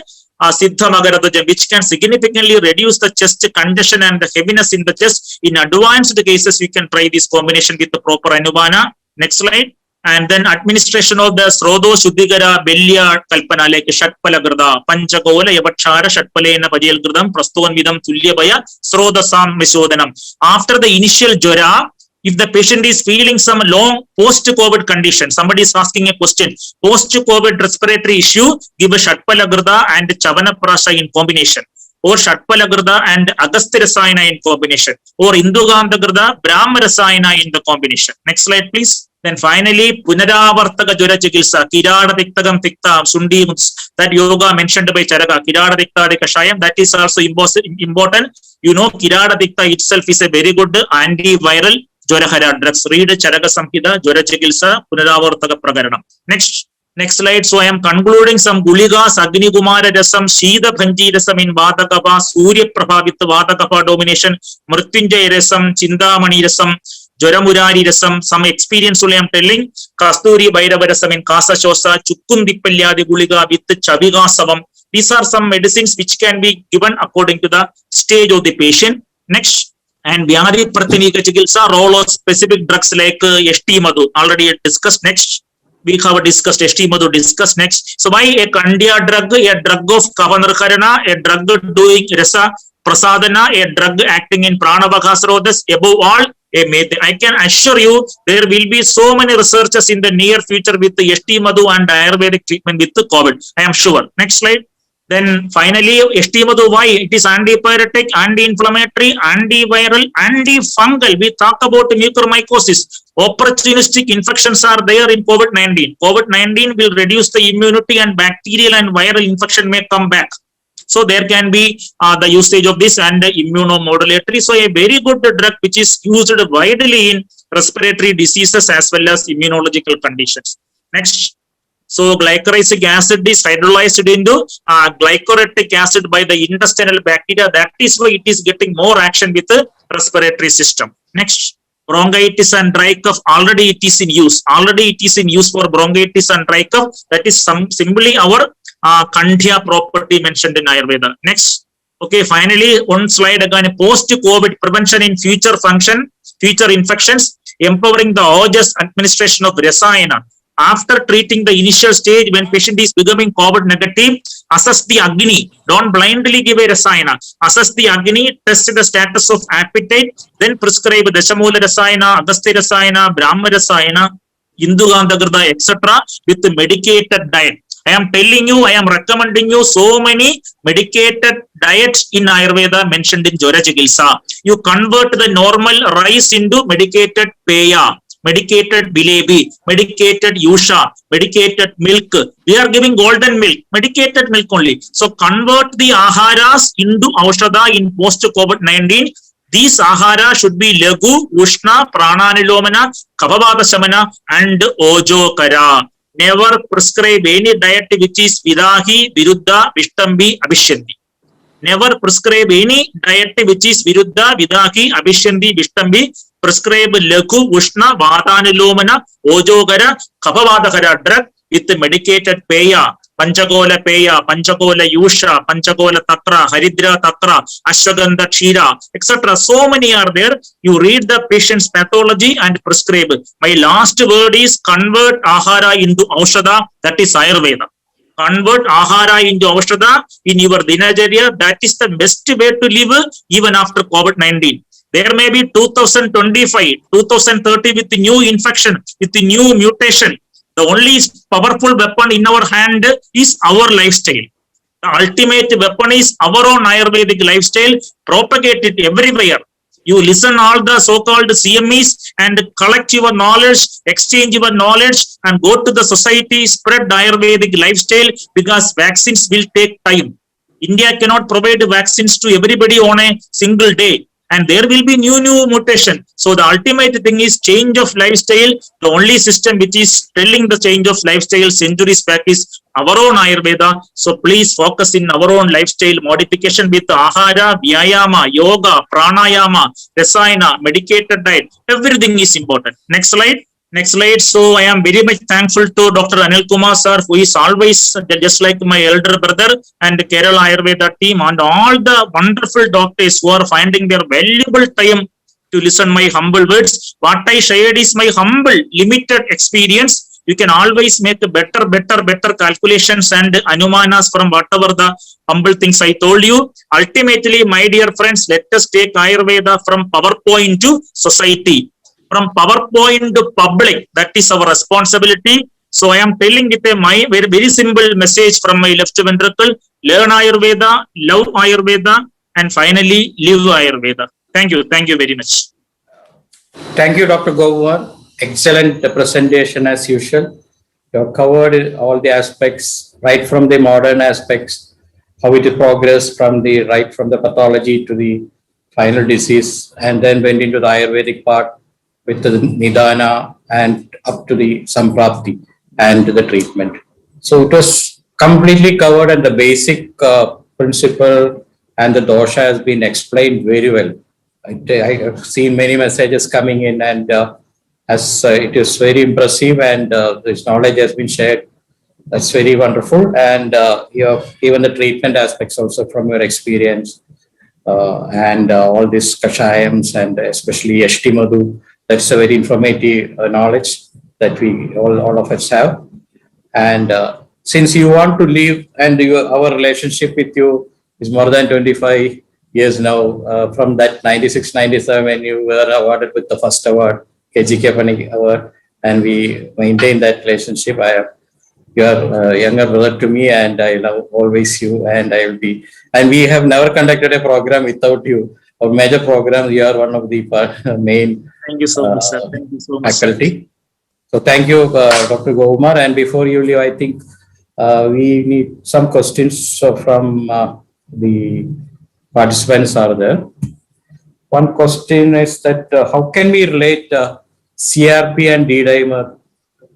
Siddha Magaradhwajam, which can significantly reduce the chest congestion and the heaviness in the chest. In advanced cases, you can try this combination with the proper Anubana. Next slide. And then administration of the Srodo Shuddhigara Belya Kalpana like Shatpalagrada, Panchakola Yabachara Shatpalena Pajel Gradam, Prastovan Vidam Tulyabaya, Srodasam Mishodanam. After the initial Jora, if the patient is feeling some long post-COVID condition, somebody is asking a question, post-COVID respiratory issue, give a Shatpalagrada and Chavanaprasha in combination, or Shatpalagrada and Agasthyarasayana in combination, or Indugandagrada, Brahmarasayana in the combination. Next slide, please. Then finally, Punaravartaka Jora Chikitsa, Kirada Tiktagam Tikta, Sundi, that yoga mentioned by Charaka, Kirada Tikta Kashayam, that is also important. You know, Kirada Tikta itself is a very good antiviral Jorahara drugs. Read Charaka Samhita, Jora Chikitsa, Punaravartaka Prakaranam. Next slide. So I am concluding some Guligas, Agni Kumara Rasam, Shida Bhanji Rasam in Vatakapa, Surya Prabha with Vatakapa domination, Mrityunjay Rasam, Chindamani Rasam, Joramurari Rasam, some experience only I am telling, Kasturi Bhairava Rasam in Kasa Chosa, Chukundipalyadi Guliga with Chaviga Savam. These are some medicines which can be given according to the stage of the patient. Next. And Vyari Pratinika Chikitsa, role of specific drugs like ST Madhu, already discussed. Next. We have discussed ST Madhu, discussed next. So why a Kandiya drug, a drug of Kavanarkarana, a drug doing Rasa Prasadana, a drug acting in Pranavakasrodas, above all, I can assure you there will be so many researchers in the near future with the ST Madhu and Ayurvedic treatment with the COVID. I am sure. Next slide. Then finally, ST Madhu, why? It is antipyretic, anti-inflammatory, antiviral, antifungal. We talk about mucormycosis. Opportunistic infections are there in COVID-19. COVID-19 will reduce the immunity and bacterial and viral infection may come back. So there can be the usage of this and immunomodulatory. So a very good drug which is used widely in respiratory diseases as well as immunological conditions. Next. So glyceric acid is hydrolyzed into glycoric acid by the intestinal bacteria. That is why it is getting more action with the respiratory system. Next. Bronchitis and dry cough, already it is in use. Already it is in use for bronchitis and dry cough. That is simply our Kandhya property mentioned in Ayurveda. Next. Okay, finally, one slide again, post-COVID prevention in future infections, empowering the OJAS administration of Rasayana. After treating the initial stage, when patient is becoming COVID negative, assess the Agni. Don't blindly give a Rasayana. Assess the Agni, test the status of appetite, then prescribe Dashamula Rasayana, Agastya Rasayana, Brahma Rasayana, Indugandagrada, etc. with the medicated diet. I am telling you, I am recommending you so many medicated diets in Ayurveda mentioned in Jora Chikitsa. You convert the normal rice into medicated peya, medicated bilebi, medicated yusha, medicated milk. We are giving golden milk, medicated milk only. So convert the aharas into aushadha in post-COVID-19. These ahara should be lagu, ushna, prananilomana, kapavata samana and ojokara. Never prescribe any diet which is Vidahi, Viruddha, Vishtambi, Abhishyanti. Never prescribe any diet which is Viruddha, Vidahi, Abhishyanti, Vishtambi. Prescribe Laku, Ushna, Vatanilomana, Ojogara, Kapavadakara drug with the medicated peya, Panchakola peya, Panchakola yusha, Panchakola tatra, Haridra tatra, Ashwagandha kshira, etc. So many are there. You read the patient's pathology and prescribe. My last word is convert ahara into aushadha, that is Ayurveda. Convert ahara into aushadha in your dinacharya. That is the best way to live even after COVID-19. There may be 2025, 2030 with the new infection, with the new mutation. The only powerful weapon in our hand is our lifestyle. The ultimate weapon is our own Ayurvedic lifestyle. Propagate it everywhere. You listen all the so-called CMEs and collect your knowledge, exchange your knowledge, and go to the society, spread Ayurvedic lifestyle, because vaccines will take time. India cannot provide vaccines to everybody on a single day, and there will be new mutation. So the ultimate thing is change of lifestyle. The only system which is telling the change of lifestyle centuries back is our own Ayurveda. So please focus in our own lifestyle modification with ahara, vyayama, yoga, pranayama, rasayana, medicated diet. Everything is important. Next slide. Next slide. So I am very much thankful to Dr. Anil Kumar sir, who is always just like my elder brother, and Kerala Ayurveda team, and all the wonderful doctors who are finding their valuable time to listen my humble words. What I shared is my humble, limited experience. You can always make better calculations and anumanas from whatever the humble things I told you. Ultimately, my dear friends, let us take Ayurveda from PowerPoint to society, from PowerPoint to public. That is our responsibility. So I am telling it my very simple message from my left ventricle: learn Ayurveda, love Ayurveda, and finally live Ayurveda. Thank you very much. Thank you, Dr. Govardhan. Excellent presentation as usual. You have covered all the aspects, right from the modern aspects, how it progressed from the pathology to the final disease, and then went into the Ayurvedic part with the Nidana and up to the Samprapti and the treatment. So it was completely covered, and the basic principle and the dosha has been explained very well. I have seen many messages coming in, and as it is very impressive, and this knowledge has been shared. That's very wonderful, and you have given the treatment aspects also from your experience, and all these kashayams, and especially Yashti Madhu. That's a very informative knowledge that we all of us have. And since you want to leave, and our relationship with you is more than 25 years now, from that 96-97 when you were awarded with the first award, KGK Pani Award, and we maintain that relationship. You are a younger brother to me, and I love always you, and I will be. And we have never conducted a program without you. Our major program, you are one of the main. Thank you so much, sir. Thank you so much, faculty. So thank you, Dr. Govardhan. And before you leave, I think we need some questions from the participants are there. One question is that how can we relate CRP and D-dimer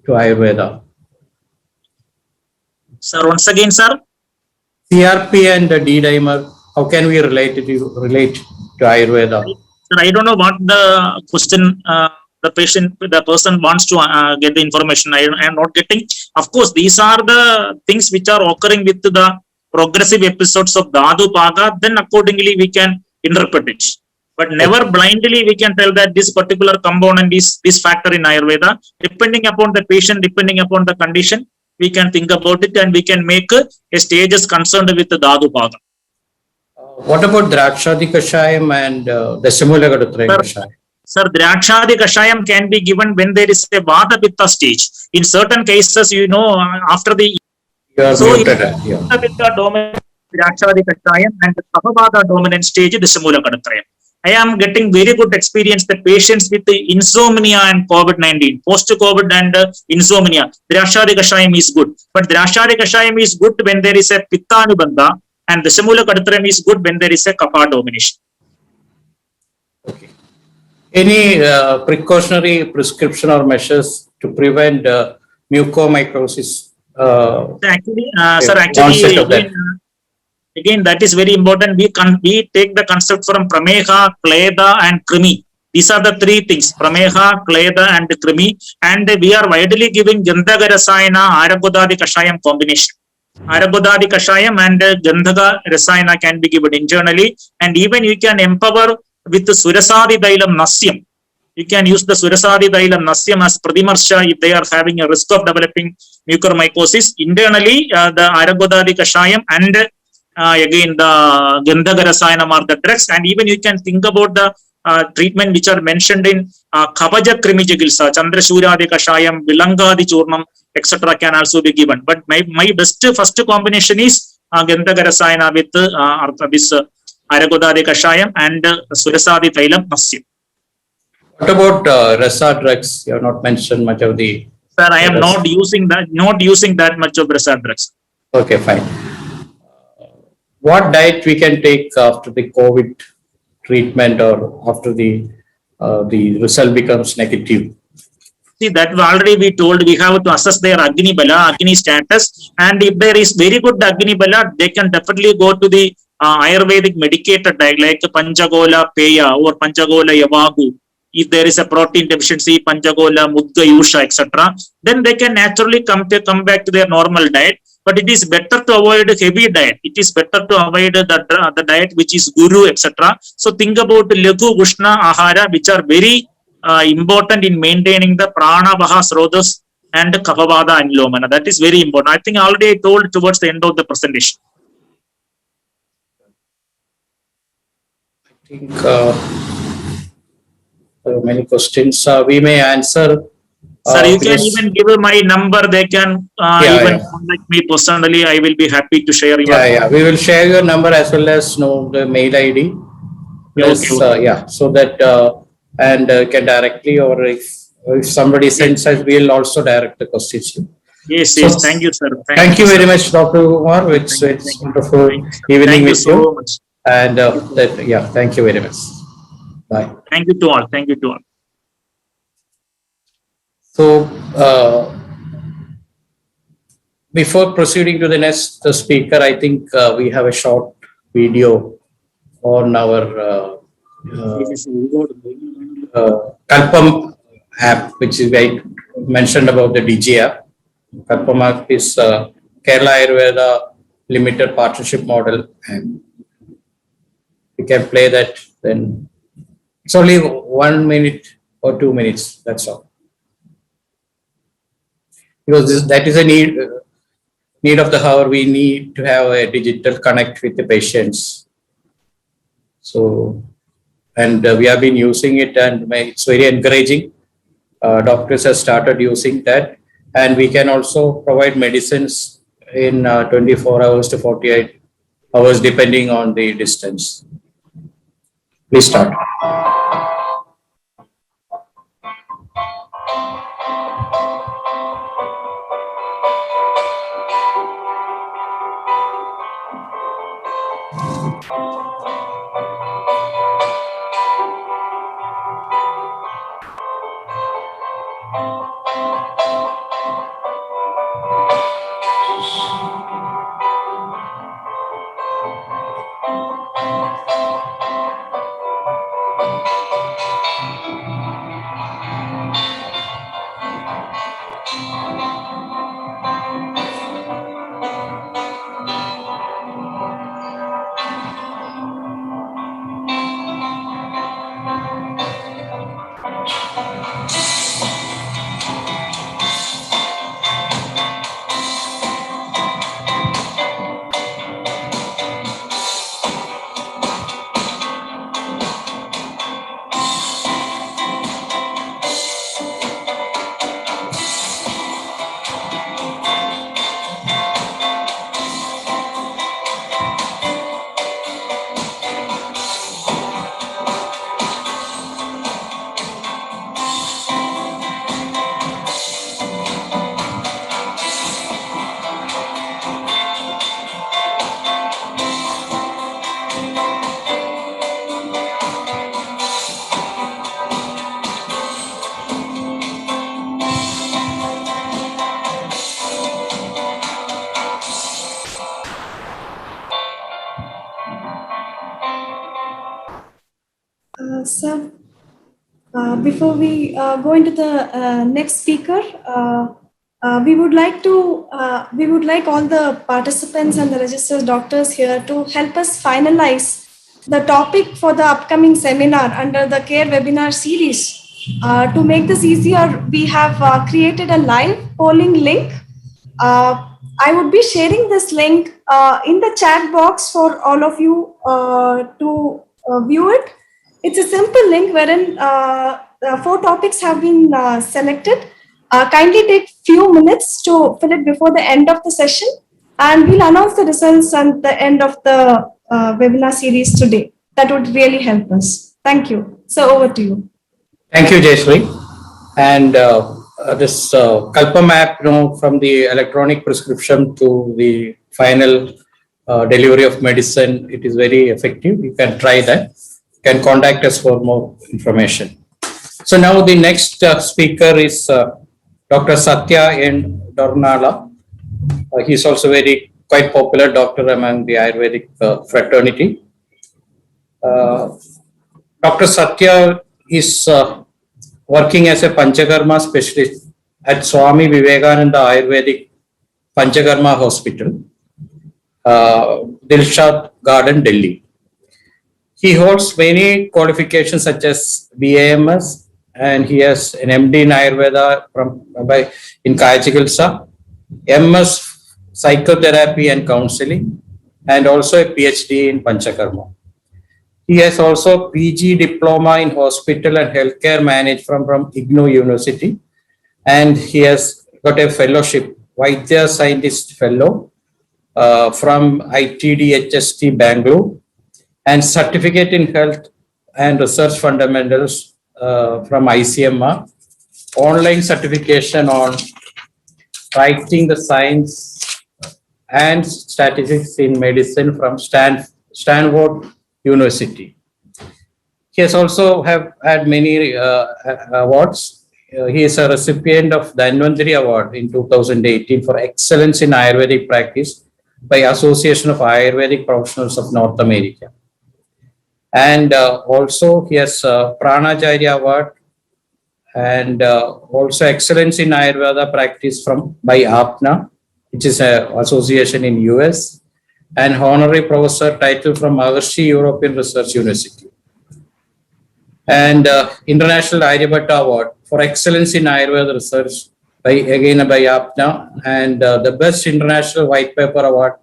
to Ayurveda? Sir, once again, sir. CRP and D-dimer, how can we relate to Ayurveda? Sir, I don't know what the question the person wants to get the information. I am not getting. Of course, these are the things which are occurring with the progressive episodes of Dhatu Paga. Then accordingly we can interpret it. But never blindly we can tell that this particular component is this factor in Ayurveda. Depending upon the patient, depending upon the condition, we can think about it, and we can make a stages concerned with the Dhatu Paga. What about Drakshadi Kashayam and Dasamulagadutraya Kashayam? Sir, Drakshadi Kashayam can be given when there is a Vata Pitta stage. In certain cases, after the Vata Pitta dominant Drakshadi Kashayam and the Kapavada dominant stage, Dasamulagadutraya. I am getting very good experience that patients with the insomnia and COVID-19, post-COVID and insomnia, Drakshadi Kashayam is good. But Drakshadi Kashayam is good when there is a Pitta Anubandha, and the Dasamulagadutrayam is good when there is a Kapha domination. Okay. Any precautionary prescription or measures to prevent mucormycosis? Again, that is very important. We take the concept from Prameha, Kleda, and Krimi. These are the three things: Prameha, Kleda, and Krimi. And we are widely giving Gandhaga Rasayana, Aragodadi Kashayam combination. Aragodadi Kashayam and Gandhaga Rasayana can be given internally, and even you can empower with the Surasadi Dailam Nasyam. You can use the Surasadi Dailam Nasyam as Pradimarsha if they are having a risk of developing mucormycosis. Internally, the Aragodadi Kashayam and again the Gandhaga Rasayanam are the drugs, and even you can think about the treatment which are mentioned in Kabaja Krimi Jagilsa, Chandrashuradi Kashayam, Vilangadi Churnam, etc. can also be given. But my best first combination is Gandhakarasayana with this Aragodadi Kashayam and Surasadi Thailam Masyam. What about Rasa drugs? You have not mentioned much of the. Sir, I am not using that much of Rasa drugs. Okay, fine. What diet we can take after the COVID treatment or after the result becomes negative? See, that already we told we have to assess their Agni Bala, Agni status, and if there is very good Agni Bala, they can definitely go to the Ayurvedic medicated diet like Panchagola Peya or Panchagola Yavagu. If there is a protein deficiency, Panchagola, Mudga, Yusha, etc., then they can naturally come back to their normal diet. But it is better to avoid heavy diet. It is better to avoid the diet which is Guru, etc. So think about Lagu, Ushna, Ahara, which are very important in maintaining the Prana, Vaha, Srodhas and Kapavada and Lomana. That is very important. I think already I told towards the end of the presentation. I think there are many questions. We may answer. Sir, you can even give my number. They can contact me personally. I will be happy to share your. We will share your number as well as the mail ID. Plus, so that and can directly, or if somebody sends us, we will also direct the questions. Yes. Thank you, sir. Thank you very much, Dr. Kumar. It's wonderful evening with you. So much. And thank you very much. Bye. Thank you to all. Thank you to all. So, before proceeding to the next speaker, I think we have a short video on our Kalpam app, which is I mentioned about the DJ app. Kalpam app is Kerala Ayurveda limited partnership model, and we can play that. Then it's only 1 minute or 2 minutes. That's all. Because that is a need of the hour. We need to have a digital connect with the patients. So, and we have been using it, and it's very encouraging. Doctors have started using that, and we can also provide medicines in 24 hours to 48 hours, depending on the distance. Please start. Sir, before we go into the next speaker, we would like all the participants and the registered doctors here to help us finalize the topic for the upcoming seminar under the CARE webinar series. To make this easier, we have created a live polling link. I would be sharing this link in the chat box for all of you to view it. It's a simple link wherein 4 topics have been selected. Kindly take few minutes to fill it before the end of the session. And we'll announce the results at the end of the webinar series today. That would really help us. Thank you. So over to you. Thank you, Jayashree. And this Kalpa map, from the electronic prescription to the final delivery of medicine, it is very effective. You can try that. You can contact us for more information. So now the next speaker is Dr. Satya N. Dornala. He is also quite popular doctor among the Ayurvedic fraternity. Dr. Satya is working as a Panchakarma specialist at Swami Vivekananda Ayurvedic Panchakarma Hospital, Dilshad Garden, Delhi. He holds many qualifications such as BAMS, and he has an MD in Ayurveda in Kaya Chikitsa, MS Psychotherapy and Counseling, and also a PhD in Panchakarma. He has also PG Diploma in Hospital and Healthcare Management from IGNOU University, and he has got a fellowship, Vaidya Scientist Fellow from ITD-HST Bangalore, and Certificate in Health and Research Fundamentals from ICMR, online certification on writing the science and statistics in medicine from Stanford University. He has also had many awards. He is a recipient of the Dhanvantari Award in 2018 for excellence in Ayurvedic practice by Association of Ayurvedic Professionals of North America. And also he has Pranacharya Award and also excellence in Ayurveda practice by APNA, which is an association in US, and honorary professor title from Maharshi European Research University. And International Aryabhatta Award for excellence in Ayurveda research by APNA, and the best international white paper award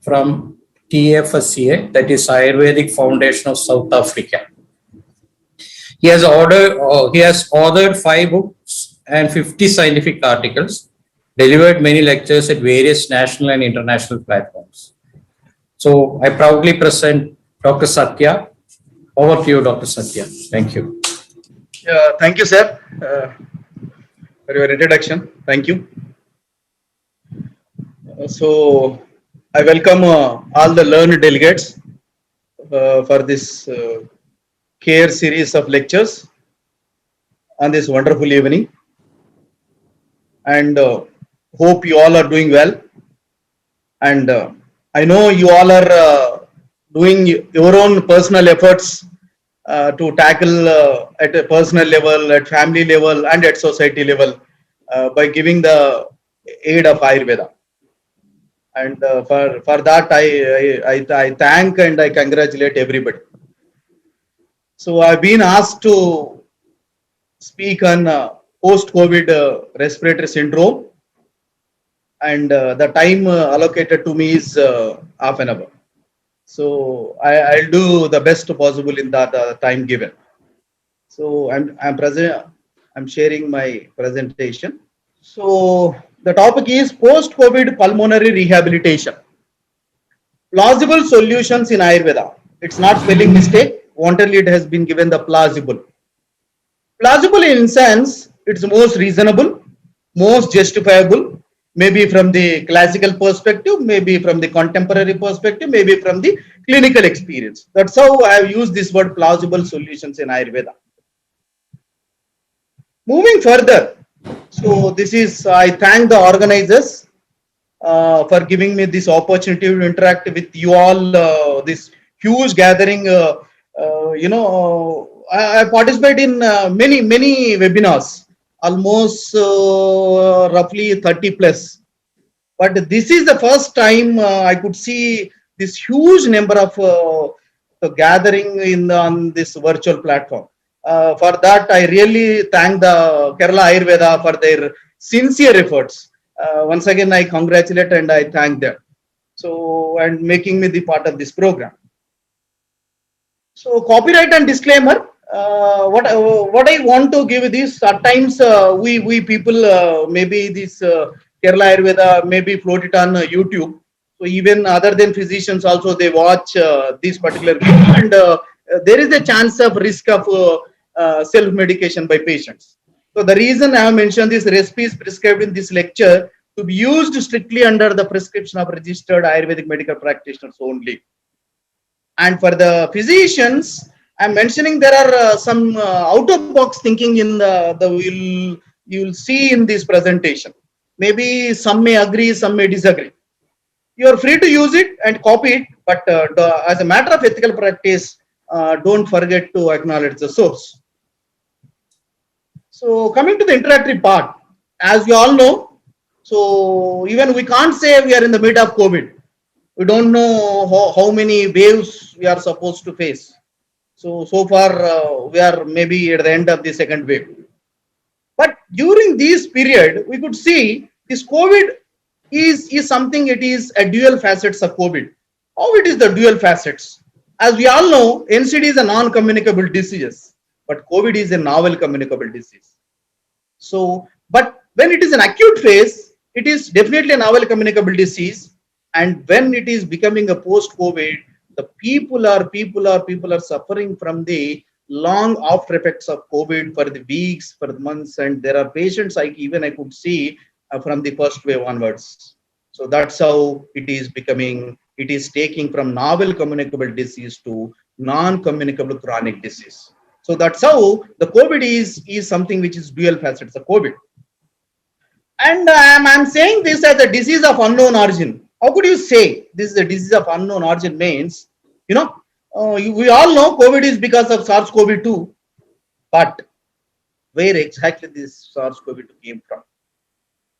from TFSCA, that is Ayurvedic Foundation of South Africa. He has authored 5 books and 50 scientific articles, delivered many lectures at various national and international platforms. So I proudly present Dr. Satya. Over to you, Dr. Satya. Thank you. Thank you, sir, for your introduction. Thank you. So I welcome all the learned delegates for this CARE series of lectures on this wonderful evening, and hope you all are doing well. And I know you all are doing your own personal efforts to tackle at a personal level, at family level, and at society level by giving the aid of Ayurveda. And for that, I thank and I congratulate everybody. So I've been asked to speak on post-COVID respiratory syndrome, and the time allocated to me is half an hour. So I'll do the best possible in that time given. So I'm sharing my presentation. So the topic is post-COVID pulmonary rehabilitation. Plausible solutions in Ayurveda. It's not spelling mistake. Wantonly it has been given the plausible. Plausible in sense, it's most reasonable, most justifiable, maybe from the classical perspective, maybe from the contemporary perspective, maybe from the clinical experience. That's how I have used this word plausible solutions in Ayurveda. Moving further, so this is, I thank the organizers for giving me this opportunity to interact with you all, this huge gathering. I participate in many webinars, almost roughly 30 plus. But this is the first time I could see this huge number of gathering on this virtual platform. For that, I really thank the Kerala Ayurveda for their sincere efforts. Once again, I congratulate and I thank them. So, and making me the part of this program. So, copyright and disclaimer. What I want to give this, at times we people maybe this Kerala Ayurveda maybe float it on YouTube. So even other than physicians also they watch this particular video, and there is a chance of risk of self-medication by patients. So the reason I have mentioned this recipe is prescribed in this lecture to be used strictly under the prescription of registered Ayurvedic medical practitioners only. And for the physicians, I'm mentioning there are some out-of-box thinking in you'll see in this presentation. Maybe some may agree, some may disagree. You are free to use it and copy it, but as a matter of ethical practice, don't forget to acknowledge the source. So coming to the introductory part, as you all know, so even we can't say we are in the mid of COVID. We don't know how many waves we are supposed to face. So far we are maybe at the end of the second wave. But during this period, we could see this COVID is something, it is a dual facets of COVID. How it is the dual facets? As we all know, NCD is a non-communicable disease, but COVID is a novel communicable disease. So, but when it is an acute phase, it is definitely a novel communicable disease. And when it is becoming a post-COVID, the people are suffering from the long after effects of COVID for the weeks, for the months, and there are patients I could see from the first wave onwards. So that's how it is becoming. It is taking from novel communicable disease to non-communicable chronic disease. So that's how the COVID is something which is dual facets of COVID. And I'm saying this as a disease of unknown origin. How could you say this is a disease of unknown origin? Means, we all know COVID is because of SARS-CoV-2, but where exactly this SARS-CoV-2 came from,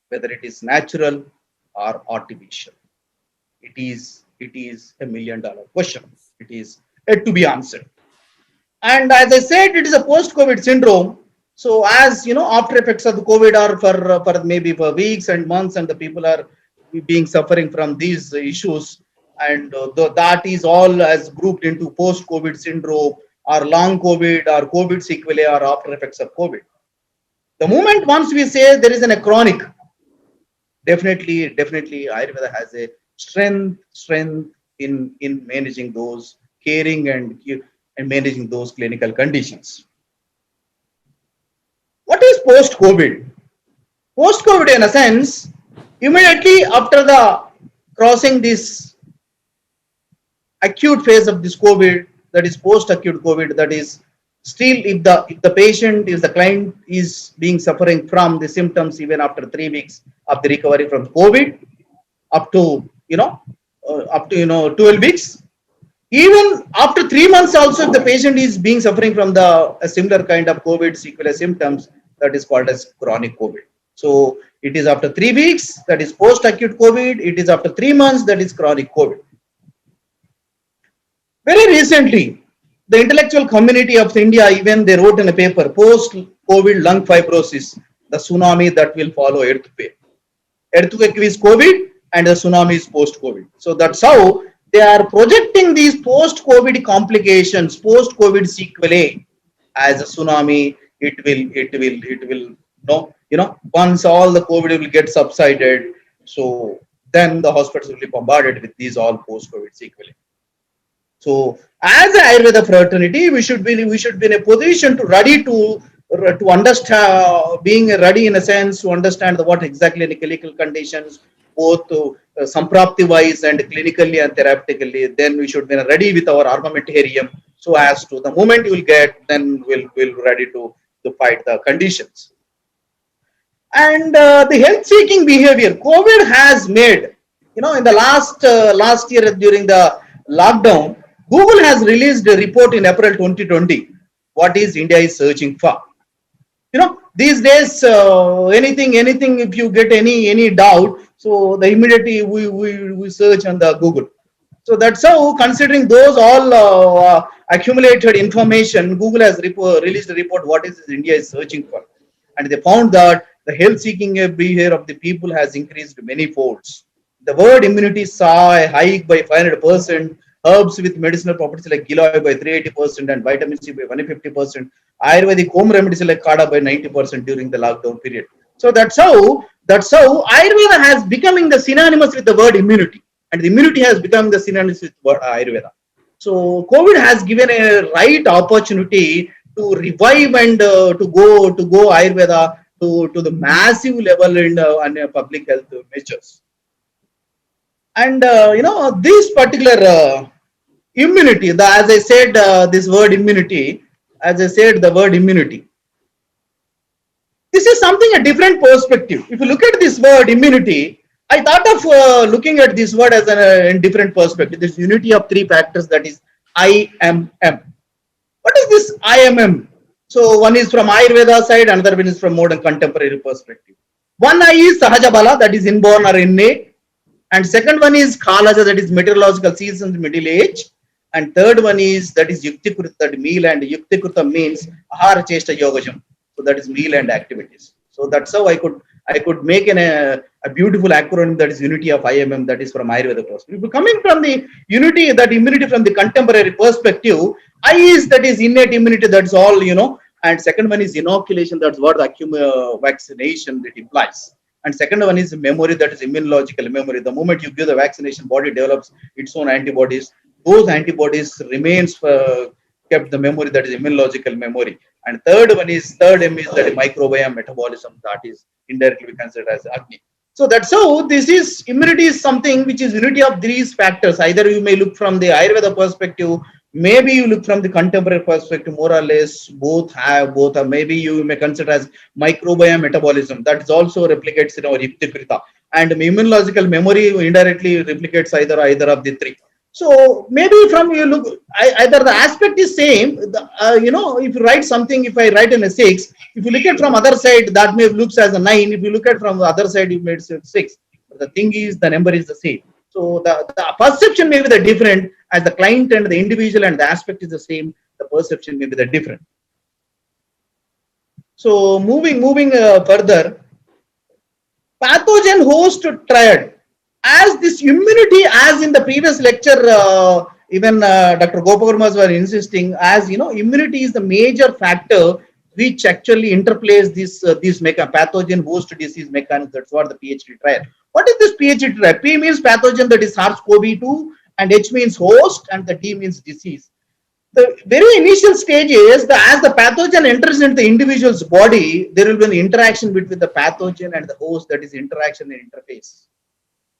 whether it is natural or artificial, it is a $1 million question. It is yet to be answered. And as I said, it is a post-COVID syndrome. So as after effects of the COVID are for maybe for weeks and months, and the people are being suffering from these issues, and that is all as grouped into post-COVID syndrome or long COVID or COVID sequelae or after effects of COVID. The moment once we say there is a chronic, definitely Ayurveda has a strength in managing those, caring and managing those clinical conditions. What is post-COVID? Post-COVID, in a sense, immediately after the crossing this acute phase of this COVID, that is post-acute COVID, that is still if the patient, if the client is being suffering from the symptoms even after 3 weeks of the recovery from COVID, up to 12 weeks, even after 3 months also, if the patient is being suffering from a similar kind of COVID sequelae symptoms, that is called as chronic COVID. So it is after 3 weeks, that is post-acute COVID. It is after 3 months, that is chronic COVID. Very recently, the intellectual community of India, even they wrote in a paper, post-COVID lung fibrosis, the tsunami that will follow earthquake. Earthquake is COVID and the tsunami is post-COVID. So that's how they are projecting these post-COVID complications, post-COVID sequelae as a tsunami. It will once all the COVID will get subsided, so then the hospitals will be bombarded with these all post-COVID sequelae. So as an Ayurveda fraternity, we should be in a position to understand, being ready in a sense to understand what exactly the clinical conditions, both samprapti wise and clinically and therapeutically. Then we should be ready with our armamentarium, so as to the moment you will get, then we'll ready to fight the conditions. And the health-seeking behavior, COVID has made, in the last year during the lockdown, Google has released a report in April 2020. What is India is searching for? These days, anything, if you get any doubt, so the immediately we search on the Google. So that's how, considering those all accumulated information, Google has released a report, what is India is searching for. And they found that the health-seeking behavior of the people has increased many folds. The word immunity saw a hike by 500%, herbs with medicinal properties like giloy by 380% and vitamin C by 150%, Ayurvedic home remedies like Kada by 90% during the lockdown period. So that's how That's how Ayurveda has becoming the synonymous with the word immunity, and the immunity has become the synonymous with word Ayurveda. So COVID has given a right opportunity to revive and to go Ayurveda to the massive level in public health measures. And this particular immunity, as I said, this word immunity, as I said, the word immunity. This is something a different perspective. If you look at this word immunity, I thought of looking at this word as a different perspective. This unity of three factors, that is IMM. What is this IMM? So one is from Ayurveda side, another one is from modern contemporary perspective. One I is Sahaja Bala, that is inborn or innate, and second one is Khalaja, that is meteorological seasons, middle age, and third one is that is Yuktikrita, that meal, and Yuktikrita means Ahara Chesta Yogajam, so that is meal and activities. So that's how I could make a beautiful acronym, that is unity of IMM, that is from Ayurveda perspective. Coming from the unity, that immunity from the contemporary perspective, I is that is innate immunity, that's all, and second one is inoculation, that's what the vaccination that implies. And second one is memory, that is immunological memory. The moment you give the vaccination, body develops its own antibodies. Those antibodies remains kept the memory, that is immunological memory. And third M is that microbiome metabolism, that is indirectly considered as Agni. So that's how this is immunity is something which is unity of these factors. Either you may look from the Ayurveda perspective, maybe you look from the contemporary perspective, more or less both have, or maybe you may consider as microbiome metabolism, that is also replicates in our Yuktikrita, and immunological memory indirectly replicates either of the three. So maybe from you look, either the aspect is same, if you write something, if I write in a 6, if you look at from other side, that may looks as a 9. If you look at from the other side, you made 6. But the thing is, the number is the same. So the perception may be the different, as the client and the individual and the aspect is the same, the perception may be the different. So moving further, pathogen host triad. As this immunity, as in the previous lecture, even Dr. Gopakurmas were insisting, as immunity is the major factor which actually interplays this pathogen host disease mechanism. That's what the PhD triad. What is this PhD triad? P means pathogen, that is SARS-CoV-2, and H means host, and the D means disease. The very initial stage is as the pathogen enters into the individual's body, there will be an interaction between the pathogen and the host, that is interaction and interface.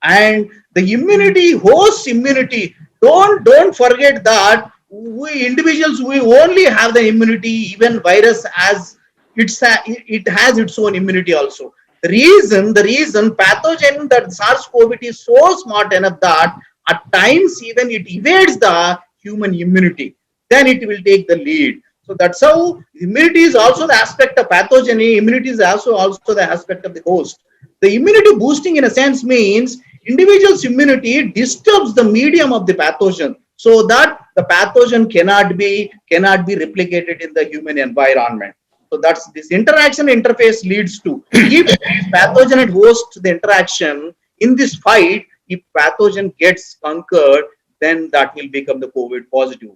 And the immunity, host immunity, don't forget that we individuals, we only have the immunity, even virus as it has its own immunity also. The reason pathogen, that SARS-CoV is so smart enough that at times even it evades the human immunity, then it will take the lead. So that's how immunity is also the aspect of pathogen. Immunity is also the aspect of the host. The immunity boosting in a sense means individual's immunity disturbs the medium of the pathogen, so that the pathogen cannot be replicated in the human environment. So that's this interaction interface leads to, if pathogen and host the interaction in this fight, if pathogen gets conquered, then that will become the COVID positive.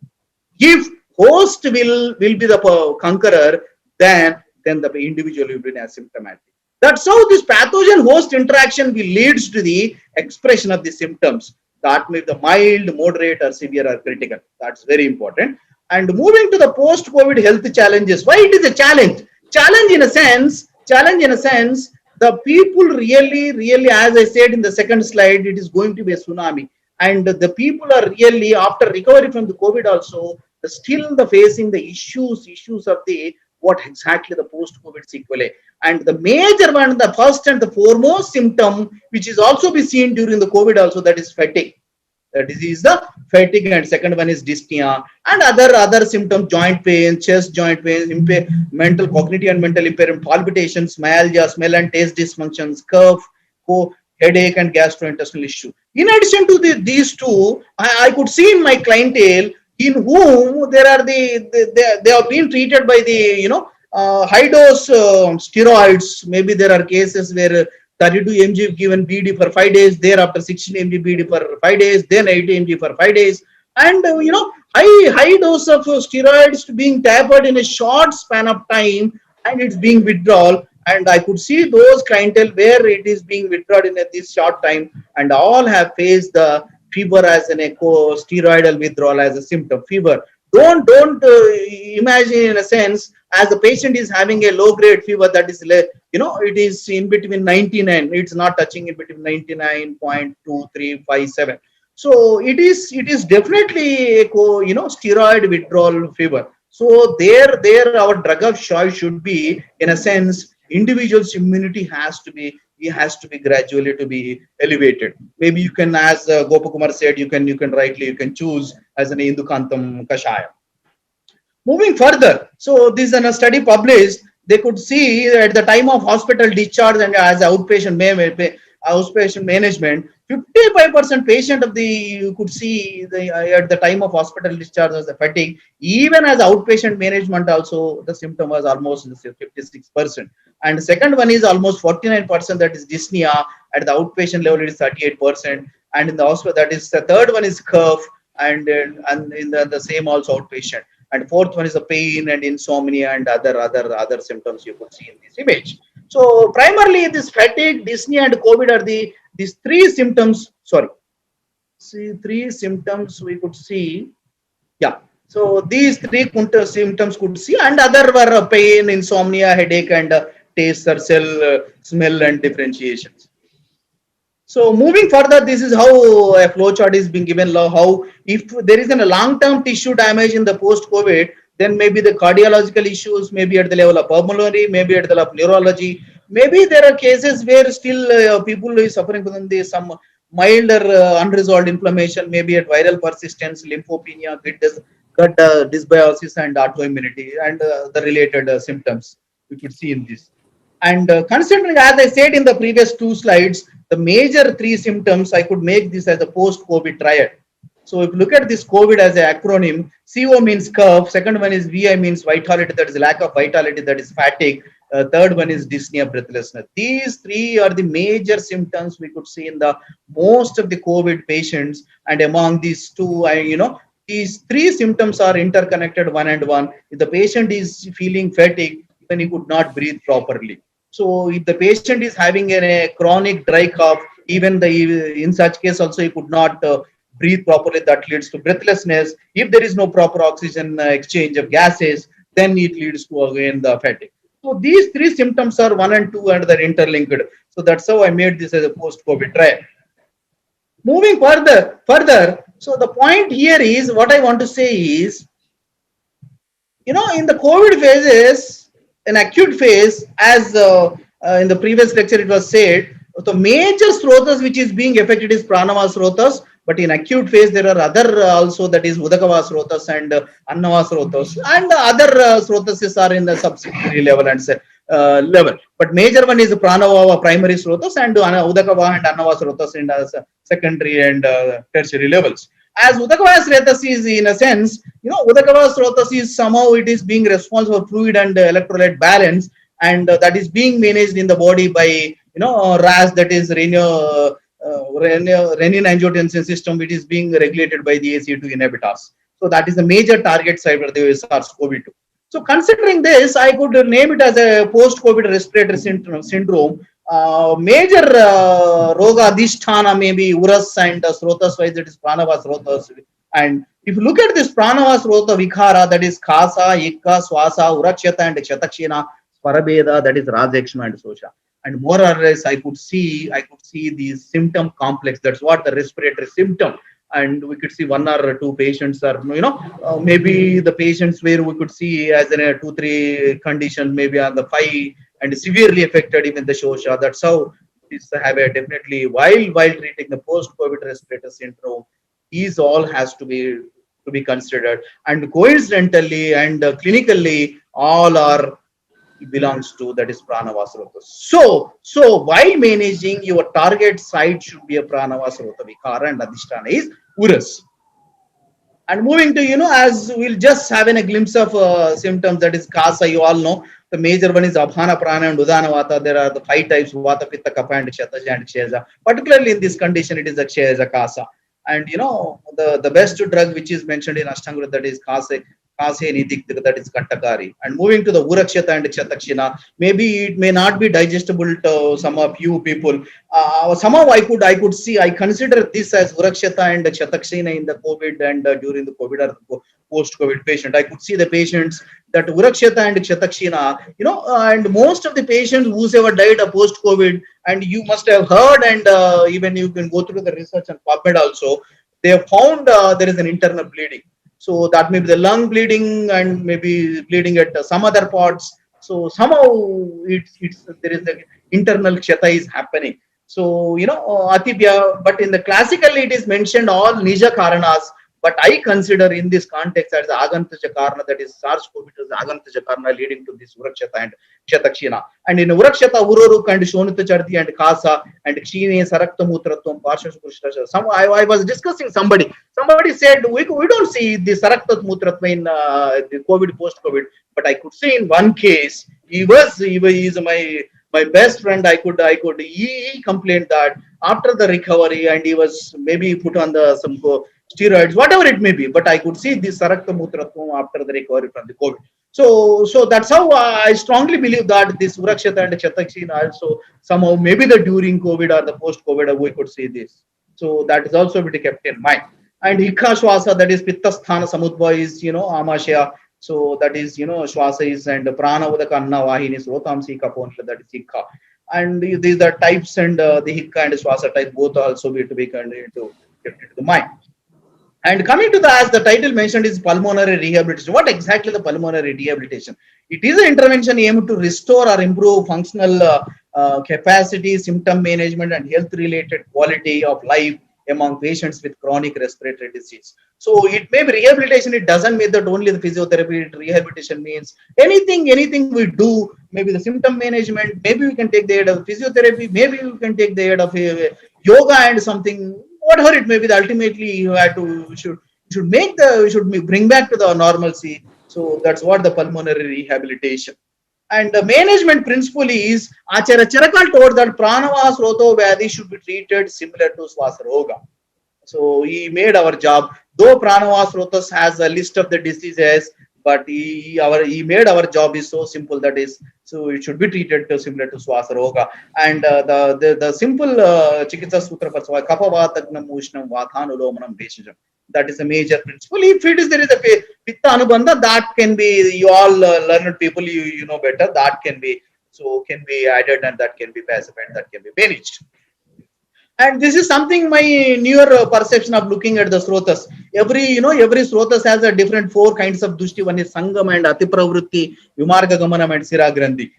If host will be the conqueror, then the individual will be asymptomatic. That's how this pathogen host interaction will leads to the expression of the symptoms. That may be the mild, moderate, or severe, or critical. That's very important. And moving to the post-COVID health challenges. Why it is a challenge? Challenge in a sense, the people really, as I said in the second slide, it is going to be a tsunami. And the people are really, after recovery from the COVID also, still facing the issues of the what exactly the post-COVID sequelae. And the major one, the first and the foremost symptom, which is also be seen during the COVID also, that is fatigue. The disease, the fatigue, and second one is dyspnea, and other symptoms, joint pain, chest joint pain, mental, cognitive and mental impairment, palpitations, myalgia, smell and taste dysfunctions, cough, headache, and gastrointestinal issue. In addition to these two, I could see in my clientele in whom they have been treated by the high dose steroids. Maybe there are cases where 32 mg given BD for 5 days, thereafter 16 mg BD for 5 days, then 80 mg for 5 days, and high dose of steroids being tapered in a short span of time, and it's being withdrawal, And I could see those clientele where it is being withdrawn in this short time, and all have faced the fever as an echo steroidal withdrawal as a symptom. Fever. Don't imagine in a sense as the patient is having a low grade fever that is, it is in between 99. It's not touching in between 99.2357. So it is definitely a steroid withdrawal fever. So there our drug of choice should be, in a sense, individual's immunity has to be gradually to be elevated. Maybe you can, as Gopakumar said, you can choose as an Indukantam Kashaya. Moving further, so this is a study published. They could see at the time of hospital discharge and as outpatient management, 55% patient of the, you could see at the time of hospital discharge as the fatigue. Even as outpatient management also, the symptom was almost 56%. And the second one is almost 49%, that is dyspnea. At the outpatient level, it is 38%. And in the hospital, that is the third one is cough, and in the same also outpatient. And fourth one is the pain and insomnia and other symptoms you could see in this image. So primarily this fatigue, dyspnea and COVID are these three symptoms. Three symptoms we could see. Yeah. So these three symptoms could see, and other were pain, insomnia, headache, and taste or smell and differentiations. So moving further, this is how a flowchart is being given. How if there is a long-term tissue damage in the post-COVID, then maybe the cardiological issues, maybe at the level of pulmonary, maybe at the level of neurology. Maybe there are cases where still people is suffering from some milder unresolved inflammation, maybe at viral persistence, lymphopenia, gut dysbiosis, and autoimmunity, and the related symptoms we could see in this. And considering, as I said in the previous two slides, the major three symptoms, I could make this as a post-COVID triad. So if you look at this COVID as an acronym, CO means cough, second one is VI means vitality, that is lack of vitality, that is fatigue. Third one is dyspnea, breathlessness. These three are the major symptoms we could see in the most of the COVID patients. And among these two, these three symptoms are interconnected one and one. If the patient is feeling fatigue, then he could not breathe properly. So if the patient is having a chronic dry cough, even in such case also he could not breathe properly, that leads to breathlessness. If there is no proper oxygen exchange of gases, then it leads to again the fatigue. So these three symptoms are 1 and 2 and they're interlinked. So that's how I made this as a post-COVID trial. Moving further, so the point here is, what I want to say is, in the COVID phases, an acute phase, as in the previous lecture it was said, the major srotas which is being affected is pranava srotas, but in acute phase there are other also, that is udakava srotas and annava srotas, and other srotas are in the subsidiary level and level. But major one is pranava primary srotas, and udakava and annava srotas in the secondary and tertiary levels. As Udakava Srotas is, in a sense, Udakava Srotas is somehow it is being responsible for fluid and electrolyte balance, and that is being managed in the body by RAS, that is renin-angiotensin system, which is being regulated by the ACE2 inhibitors. So that is the major target site for the SARS-CoV-2. So considering this, I could name it as a post-COVID respiratory syndrome. Major roga adhisthana may be uras, and srotas wise it is pranava srotas. And if you look at this pranava srota vikhara, that is khasa, ikka, swasa, urachyata and chatakshina, swarabeda, that is rajekshma and sosha. And more or less I could see these symptom complex. That's what the respiratory symptom. And we could see 1 or 2 patients are, maybe the patients where we could see as in a 2-3 condition, maybe on the 5 and severely affected even the shosha. That's how this have a definitely, while treating the post-COVID respiratory syndrome, these all has to be considered. And coincidentally and clinically, all are belongs to, that is pranava srota. So while managing, your target site should be a pranava srota vikara, and adhisthana is uras. And moving to, as we'll just having a glimpse of symptoms, that is kasa, you all know. The major one is abhana prana and udana vata. There are the 5 types: vata, pitta, kapha, and kshatraja and kshaja. Particularly in this condition, it is a kshaja kasa. And the best drug which is mentioned in Ashtanga, that is Kaseni Diktika, that is Kantakari. And moving to the Urakshata and Chatakshina, maybe it may not be digestible to some of you people. Somehow I could see, I consider this as Urakshata and Chatakshina in the COVID and during the COVID or post-COVID patient. I could see the patients that Urakshata and Chatakshina, and most of the patients whoever died of post-COVID, and you must have heard, and even you can go through the research and PubMed also, they have found there is an internal bleeding. So that may be the lung bleeding and maybe bleeding at some other parts. So somehow there is an internal kshata is happening. So, Atibya, but in the classically it is mentioned all Nija Karanas, but I consider in this context as Agantaja Karana, that is SARS-CoV is Agantaja Karana leading to this Urakshata and Chatakshina. And in Urakshata, Ururuk and Shonita Charti and Kasa and Kshine Sarakta Mutratum, Parsha Some I was discussing somebody said we don't see the Sarakta Mutratma in the COVID, post-COVID, but I could say in one case, he is my best friend. He complained that after the recovery and he was maybe put on some steroids, whatever it may be, but I could see this Sarakta Mutratvam after the recovery from the COVID. So that's how I strongly believe that this Urakshata and Chatakshina also somehow maybe the during COVID or the post-COVID we could see this. So that is also to be kept in mind. And Hikha Shwasa, that is Pitta Sthana Samudbha is, Amashya. So that is, Shwasa is and Prana Udakanna Vahini Srotamsi Kaponla, that is Hikha. And these are types, and the Hikha and Shwasa type both also be to be kept into the mind. And coming to as the title mentioned is pulmonary rehabilitation. What exactly the pulmonary rehabilitation? It is an intervention aimed to restore or improve functional capacity, symptom management, and health-related quality of life among patients with chronic respiratory disease. So it may be rehabilitation. It doesn't mean that only the physiotherapy. Rehabilitation means anything we do. Maybe the symptom management. Maybe we can take the aid of physiotherapy. Maybe we can take the aid of yoga and something. Whatever it may be, ultimately you have to should bring back to the normalcy. So that's what the pulmonary rehabilitation. And the management principle is Acharya Charakal told that Pranavas Roto Vyadhi should be treated similar to Swasaroga. So he made our job. Though Pranavas Rotas has a list of the diseases, but he made our job is so simple, that is, so it should be treated similar to Swasaroga. And the simple Chikitsa Sutra for Kapavatagnam Ushnam Vathanulomanam Veshajam. That is a major principle. If there is a Pitta Anubandha, that can be, you all learned people, you know better, that can be added, and that can be passive, and that can be managed. And this is something my newer perception of looking at the Srotas. Every Srotas has a different 4 kinds of Dushti. One is Sangam and Atipravrutti, Vimarga Gamanam and Siragrandhi.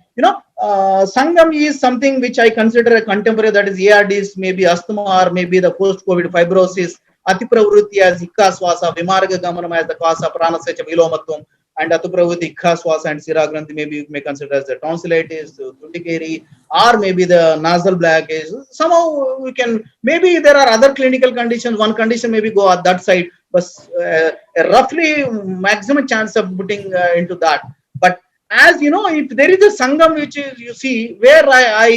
Sangam is something which I consider a contemporary, that is ARDs, maybe asthma or maybe the post-COVID fibrosis. Atipravrutti as Hikha Swasa, Vimarga Gamanam as the Kasa, Pranasecha Vilomatum, and Atupravrutti, Hikha Swasa and Siragrandhi maybe you may consider as the tonsillitis, Tundikeri, or maybe the nasal blockage. Somehow we can, maybe there are other clinical conditions, one condition maybe go at that side, but roughly maximum chance of putting into that. But as you know, if there is a Sangam which is, you see, where I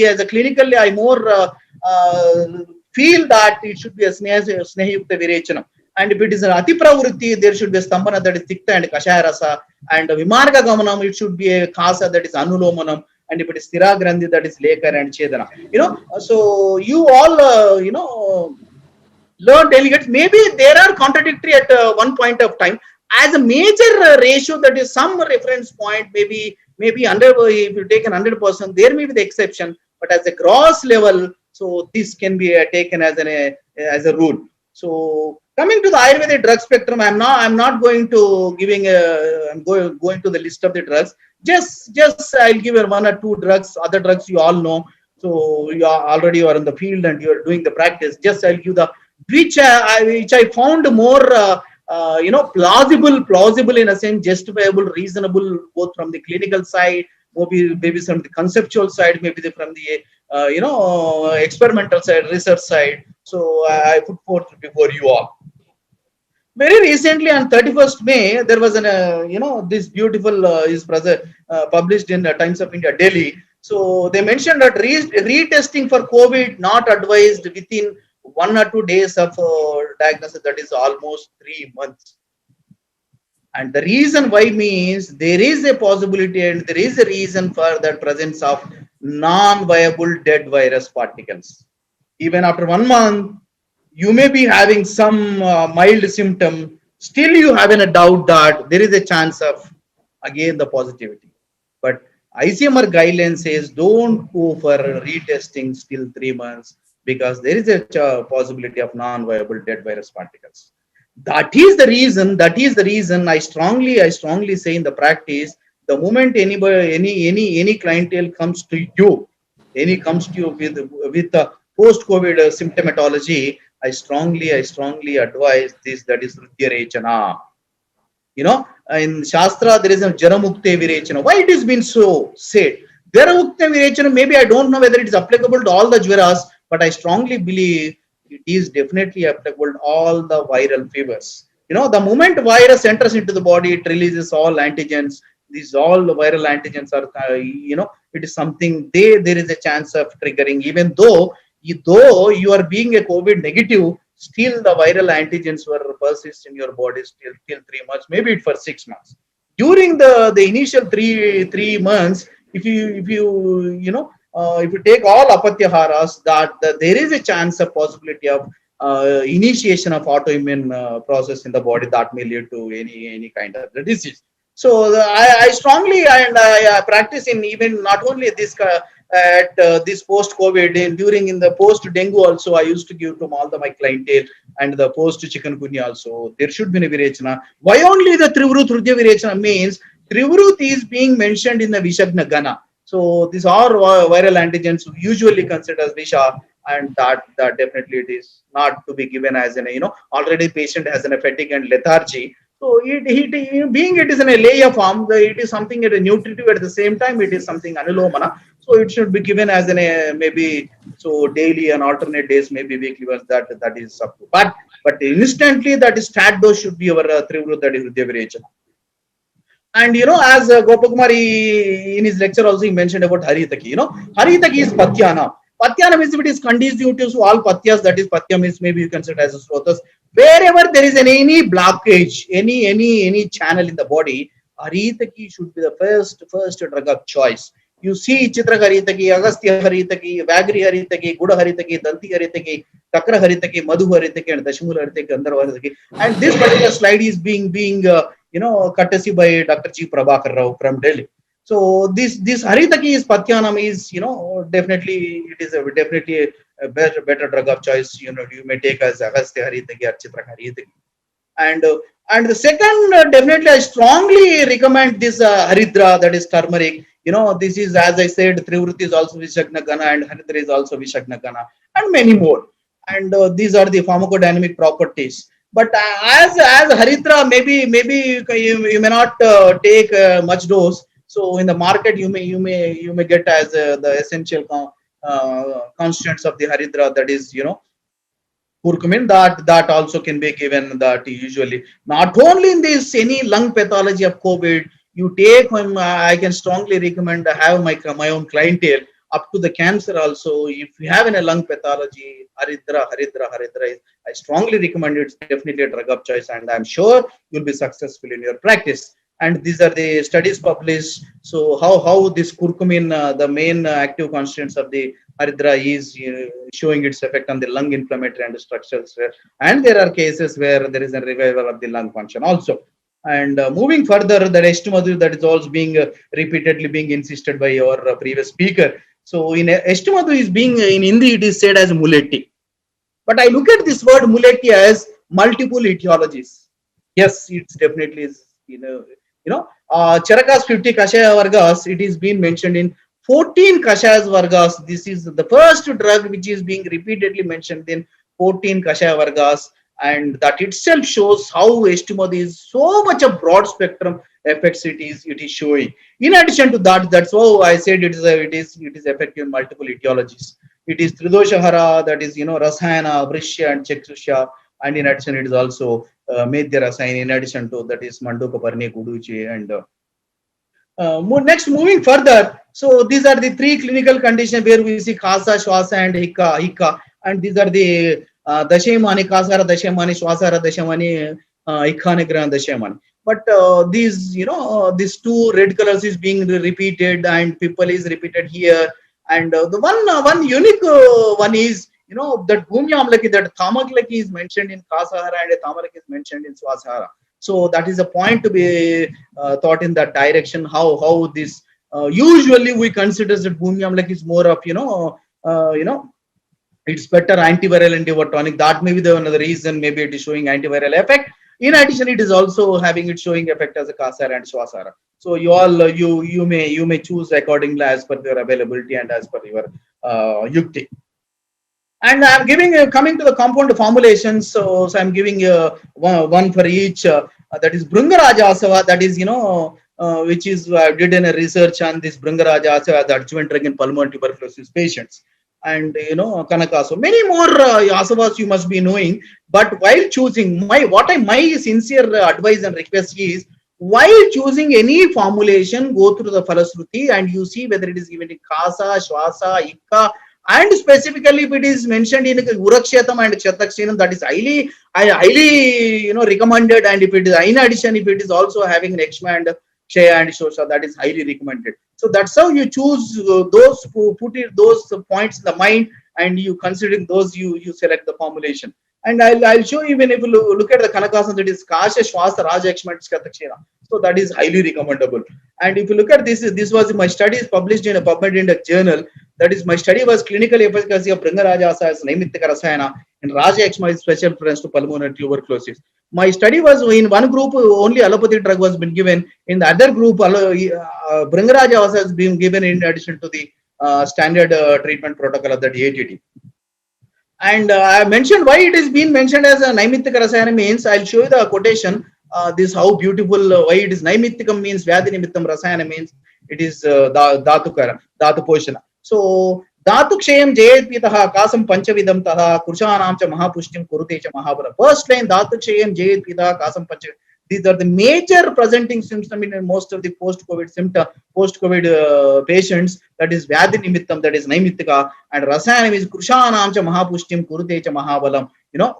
as a clinically, I more feel that it should be a Snehayukta Virechana. And if it is an Atipravrutti, there should be a Stambhana, that is Tikta and Kashaya Rasa. And Vimarga Gamanam, it should be a Kasa, that is Anulomanam. And if it is Siragrandhi, that is Lekar and Chedana. So you all, learn delegates. Maybe there are contradictory at one point of time. As a major ratio, that is some reference point, maybe under, if you take an 100%, there may be the exception. But as a gross level, so this can be taken as a rule. So coming to the Ayurvedic drug spectrum, I'm not going to I'm going to the list of the drugs. Just I'll give you 1 or 2 drugs. Other drugs you all know. So you are in the field and you are doing the practice. Just I'll give the which I found more plausible in a sense, justifiable, reasonable, both from the clinical side, maybe from the conceptual side, maybe from the experimental side, research side. So I put forth before you all. Very recently on 31st May, there was this beautiful is published in Times of India, Delhi. So they mentioned that retesting for COVID not advised within 1 or 2 days of diagnosis, that is almost 3 months. And the reason why means there is a possibility and there is a reason for the presence of non-viable dead virus particles. Even after 1 month, you may be having some mild symptom. Still, you have a doubt that there is a chance of again the positivity. But ICMR guideline says don't go for retesting still 3 months because there is a possibility of non-viable dead virus particles. That is the reason. That is the reason I strongly say in the practice. The moment anybody, any clientele comes to you, with the post-COVID symptomatology, I strongly advise this. That is Rudya Rechana. In Shastra, there is a Jaramukte Virechana. Why it has been so said? Jaramukte Virechana, maybe I don't know whether it is applicable to all the Jvaras, but I strongly believe it is definitely applicable to all the viral fevers. The moment virus enters into the body, it releases all antigens. These all the viral antigens are, it is something there is a chance of triggering, even though you are being a COVID negative, still the viral antigens were persist in your body still till 3 months, maybe for 6 months. During the initial three months, if you take all apatyaharas, that there is a chance of possibility of initiation of autoimmune process in the body that may lead to any kind of disease. So I strongly and I practice in even not only this at this post-COVID, during in the post-dengue also, I used to give to all my clientele, and the post-chikungunya also, there should be a virechana. Why only the Trivrut Rudya Virechana means Trivrut is being mentioned in the Vishagna Gana. So these are viral antigens usually considered as Visha, and that definitely it is not to be given as already patient has an fatigue and lethargy. So being it is in a layer form, it is something at a nutritive at the same time it is something anulomana. So it should be given as maybe so daily and alternate days, maybe weekly once. That is up to. But instantly that is stat dose should be our Trivrut, that is Rudya Virechana. And as Gopakumari in his lecture also he mentioned about Haritaki. Haritaki is Patyana. Patyana means if it is conducive to all Patyas, that is Patya means maybe you consider as a Srotas. Wherever there is any blockage, any channel in the body, Haritaki should be the first drug of choice. You see Chitra Haritaki, Agastya Haritaki, Vagri Haritaki, Guda Haritaki, Danti Haritaki, Takra Haritaki, Madhu Haritaki, and Dashmula Haritaki, Gandharva Haritaki. And this particular slide is being courtesy by Dr. G. Prabhakar Rao from Delhi. So this Haritaki is Patyanam is definitely it is definitely a better drug of choice. You may take as Agastya Haritaki or Chitra Haritaki. And the second, definitely I strongly recommend this Haridra, that is turmeric. This is, as I said, Trivrut is also Vishagna Gana and Haridra is also Vishagna Gana and many more. And these are the pharmacodynamic properties. But as Haridra, maybe you may not take much dose. So in the market, you may get as the essential constituents of the Haridra, that is curcumin, that also can be given. That usually not only in this any lung pathology of COVID, you take I can strongly recommend have my own clientele up to the cancer also. If you have a lung pathology, Haridra, I strongly recommend it's definitely a drug of choice, and I'm sure you'll be successful in your practice. And these are the studies published. So how this curcumin, the main active constituents of the Haridra, is showing its effect on the lung inflammatory and structures, and there are cases where there is a revival of the lung function also. And moving further, the Eshtumadhu, that is also being repeatedly being insisted by your previous speaker. So in Eshtumadhu is being in Hindi, it is said as Muleti. But I look at this word Muleti as multiple etiologies. Yes, it's definitely is. Charakas 50 Kashaya Vargas, it is being mentioned in 14 Kashayas Vargas. This is the first drug which is being repeatedly mentioned in 14 Kashaya Vargas, and that itself shows how Eshtumadhu is so much a broad spectrum effects it is showing. In addition to that, that's how I said it is effective in multiple etiologies. It is Tridoshahara, that is Rasayana, Vrishya and Chekshusha, and in addition it is also Medya Rasayana, in addition to that is Manduka Parne Kuduche. And next, moving further, so these are the three clinical conditions where we see Khasa, Shwasa and Hika, and these are the Dashemani, Kasara Dashemani, Shwasara Dashemani, Hika Nigrana Dashemani. but these, these two red colors is being repeated, and people is repeated here. And the one unique one is, that Bhumi Amlaki, that Thamaklaki is mentioned in Kasahara and Tamalaki is mentioned in Swasahara. So that is a point to be thought in that direction. How this usually we consider that Bhumi Amlaki is more of, it's better antiviral and tonic. That may be the another reason. Maybe it is showing antiviral effect. In addition, it is also having it showing effect as a Kasahara and Swasahara. So you all you may choose accordingly as per your availability and as per your yukti. And I'm giving coming to the compound formulations. So I'm giving one for each. That is Bhringaraja Asava. That is, which is did in a research on this Bhringaraja Asava, the adjuvant drug in pulmonary tuberculosis patients. And Kanaka. So many more asavas you must be knowing. But while choosing, my sincere advice and request is, while choosing any formulation, go through the Falasruti and you see whether it is given in Kasa, Shwasa, Ikka, and specifically if it is mentioned in Urakshetam and Kshataksheenam, that is highly recommended. And if it is in addition, if it is also having Rekshma and Kshaya and Shosha, that is highly recommended. So that's how you choose those, put it those points in the mind, and you considering those, you select the formulation. And I'll show you, even if you look at the Kanakasan, that is Kasha, Shwasa, Raja, Ekshma, Skatakshira. So that is highly recommendable. And if you look at this was my studies published in a PubMed in a journal. That is, my study was clinical efficacy of Bhringaraja Asava as Naimittika Rasayana, and Raja Ekshma is special reference to pulmonary tuberculosis. My study was in one group only allopathic drug was been given. In the other group, Bhringaraja Asava has been given in addition to the standard treatment protocol of the DATT. And I mentioned why it is being mentioned as a Naimittika Rasayana means, I'll show you the quotation. This how beautiful, why it is Naimittikam means Vyadhi Nimittam, Rasayana means it is Dhatu Poshana. So Dhatu Kshayam Jayet Pitaha Kasam Panchavidam Taha Kursanam Cha Mahapushtim Kurute Cha Mahabara. First line Dhatu Kshayam Jayet Pitaha Kasam Panchavidam. These are the major presenting symptoms in most of the post-COVID patients. That is Vyadhi Nimittam, that is Naimittika, and Rasayanam is Krushanam Cha Mahapushtim Kurute Cha Mahabalam.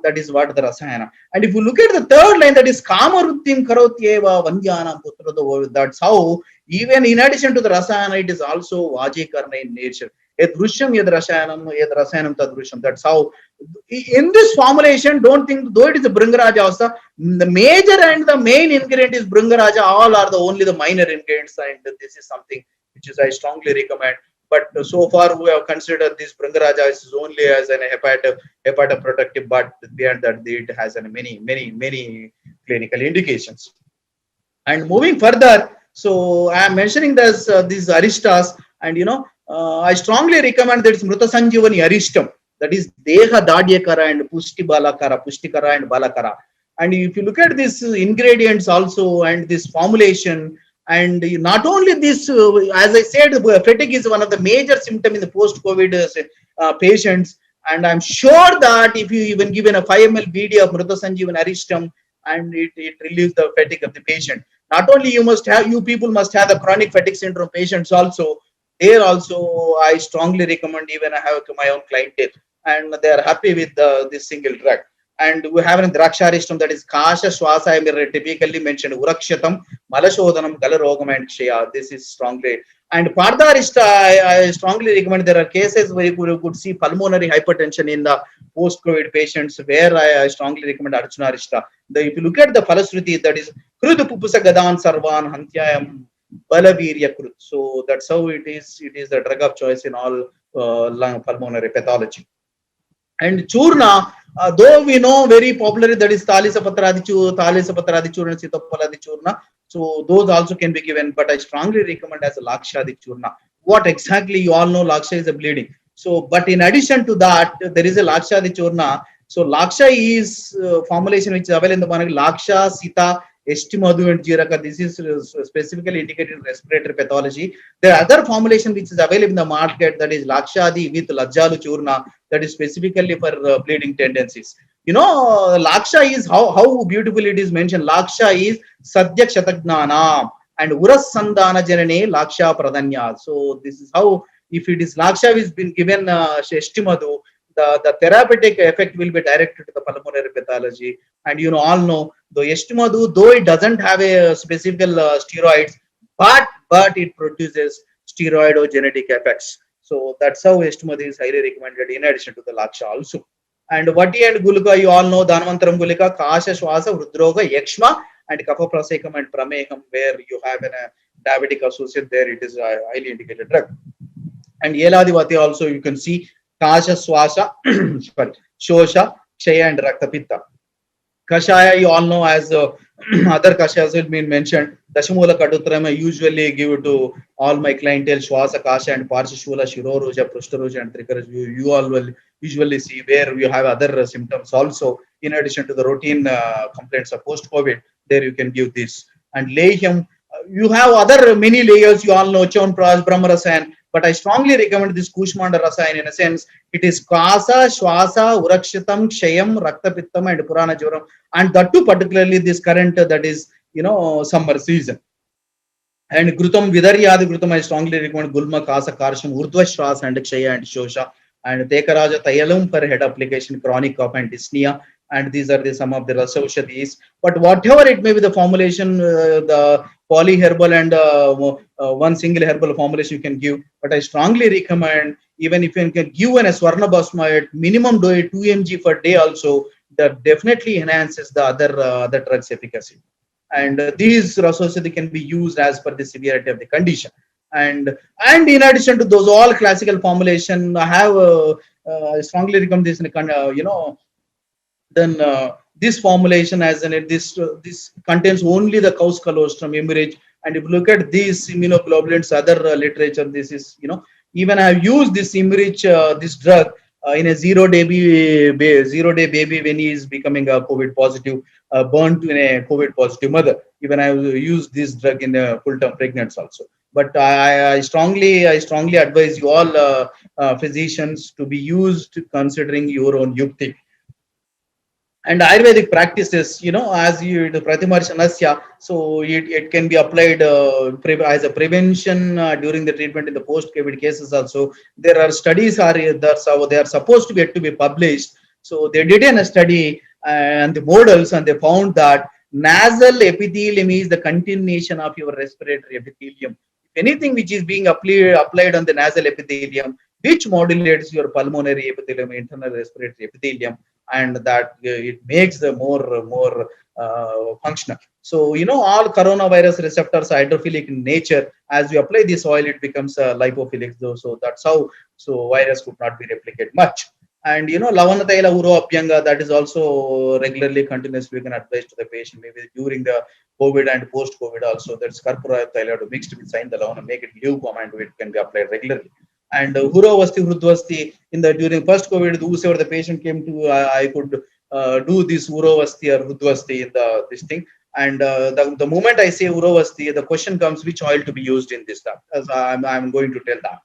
That is what the Rasayana. And if you look at the third line, that is Kamaruttim Karotyeva Vandyanam Putra. That's how, even in addition to the Rasayana, it is also Vajikarna in nature. Edrusham Yad Rasayanam Tadrusham. That's how, in this formulation, don't think, though it is a Bhringaraja Asava, the major and the main ingredient is Bhringaraja, all are the only the minor ingredients, and this is something which is I strongly recommend. But so far we have considered this Bhringaraja is only as an hepatoprotective, but beyond that it has many clinical indications. And moving further, so I am mentioning this these aristas, and I strongly recommend that it's Mruta Sanjivani Aristam, that is Deha Dadyakara and Pushti Balakara and Balakara. And if you look at these ingredients also and this formulation, and not only this, as I said, fatigue is one of the major symptoms in the post-COVID patients. And I'm sure that if you even given a 5 ml BD of Mruta Sanjivani Aristam, and it relieves the fatigue of the patient. Not only you people must have the chronic fatigue syndrome patients also. There also, I strongly recommend, even I have my own clientele, and they are happy with this single drug. And we have a Draksharistam, that is Kasha, Shwasa, I typically mentioned Urakshatam, Malashodhanam, Galarogam, and Kshaya. This is strongly. And Pardarista, I strongly recommend. There are cases where you could see pulmonary hypertension in the post-COVID patients, where I strongly recommend Arjunarista. If you look at the Falasruti, that is Krudu Pupusa Gadan Sarvan Hantyayam Balavirya Krut. So that's how it is. It is the drug of choice in all lung pulmonary pathology. And Churna, though we know very popularly, that is Thalisapatradi Churna, Sitapaladi Churna. So those also can be given, but I strongly recommend as a Lakshadi Churna. What exactly, you all know Laksha is a bleeding. So, but in addition to that, there is a Lakshadi Churna. So Laksha is formulation which is available in the market. Laksha, Sita, Estimadu and Jiraka. This is specifically indicated in respiratory pathology. There are other formulation which is available in the market, that is Lakshadi with Lajjalu Churna, that is specifically for bleeding tendencies. Laksha is how beautiful it is mentioned. Laksha is Sadhya Kshataknana and Uras Sandana Janane Laksha Pradanya. So this is how, if it is Laksha is been given Estimadu, the therapeutic effect will be directed to the pulmonary pathology. And all know the Estimadu, though it doesn't have a specific steroids, but it produces steroidogenetic effects. So that's how Estimadu is highly recommended in addition to the Laksha also. And Vati and Gulika, you all know Dhanvantaram Gulika, Kasha, Shwasa, Rudroga, Yakshma, and Kapha Prasekam and Prameham, where you have a diabetic associate there, it is a highly indicated drug. And Yeladivati also, you can see Kasha, Swasa, Shosha, Kshaya, and Raktapitta. Kashaya, you all know, as other Kashayas will be mentioned. Dashamula Kadutram I usually give to all my clientele, Shwasa, Kasha, and Parshashula, Shiroruja, Prushtaruja, and Trikaruja. You all will usually see where you have other symptoms also, in addition to the routine complaints of post-COVID, there you can give this. And Lehyam, you have other many layers, you all know, Chon Praj, Brahmarasan, but I strongly recommend this Kushmanda Rasayan in a sense. It is Kasa, Shwasa, Urakshitam, Kshayam, Raktapittam, and Purana Joram. And that too, particularly this current, that is, summer season. And Grutam, Vidaryadi Grutam, I strongly recommend Gulma, Kasa, Karsham, Urdhva Shwas, and Kshaya, and Shosha. And Tekaraja Tayalum per head application, chronic cough and dyspnea. And these are some of the Rasaushadis. But whatever it may be, the formulation, the polyherbal and one single herbal formulation you can give. But I strongly recommend, even if you can give a Swarna Basma, minimum do it 2 mg per day also, that definitely enhances the other drugs efficacy. And these Rasaushadi can be used as per the severity of the condition. And in addition to those all classical formulation, I have I strongly recommend this, then this formulation as in this contains only the cow's colostrum emerge. And if you look at these immunoglobulins, other literature, this is, even I have used this emerge, this drug in a 0-day baby when he is becoming a COVID positive, born to a COVID positive mother. Even I have used this drug in a full-term pregnancy also. But I strongly advise you all physicians to be used considering your own yukti. And Ayurvedic practices, as you the Pratimarshanasya, so it can be applied as a prevention during the treatment in the post-COVID cases also. There are studies they are supposed to be published. So they did a study and the models, and they found that nasal epithelium is the continuation of your respiratory epithelium. If anything which is being applied on the nasal epithelium, which modulates your pulmonary epithelium, internal respiratory epithelium, and that it makes the more functional. So all coronavirus receptors are hydrophilic in nature. As you apply this oil, it becomes lipophilic. So that's how virus could not be replicated much. And Lavana Taila Uro Apyanga, that is also regularly continuously we can advise to the patient, maybe during the COVID and post-COVID also. That's Karpura Taila to mixed with sign the Lavana, make it lukewarm, and it can be applied regularly. And Hurovasti, Hrudvasti, during first COVID, whoever the patient came to, I could do this Urovasti or Hrudvasti in this thing. And the moment I say Urovasti, the question comes which oil to be used in this stuff, as I'm going to tell that.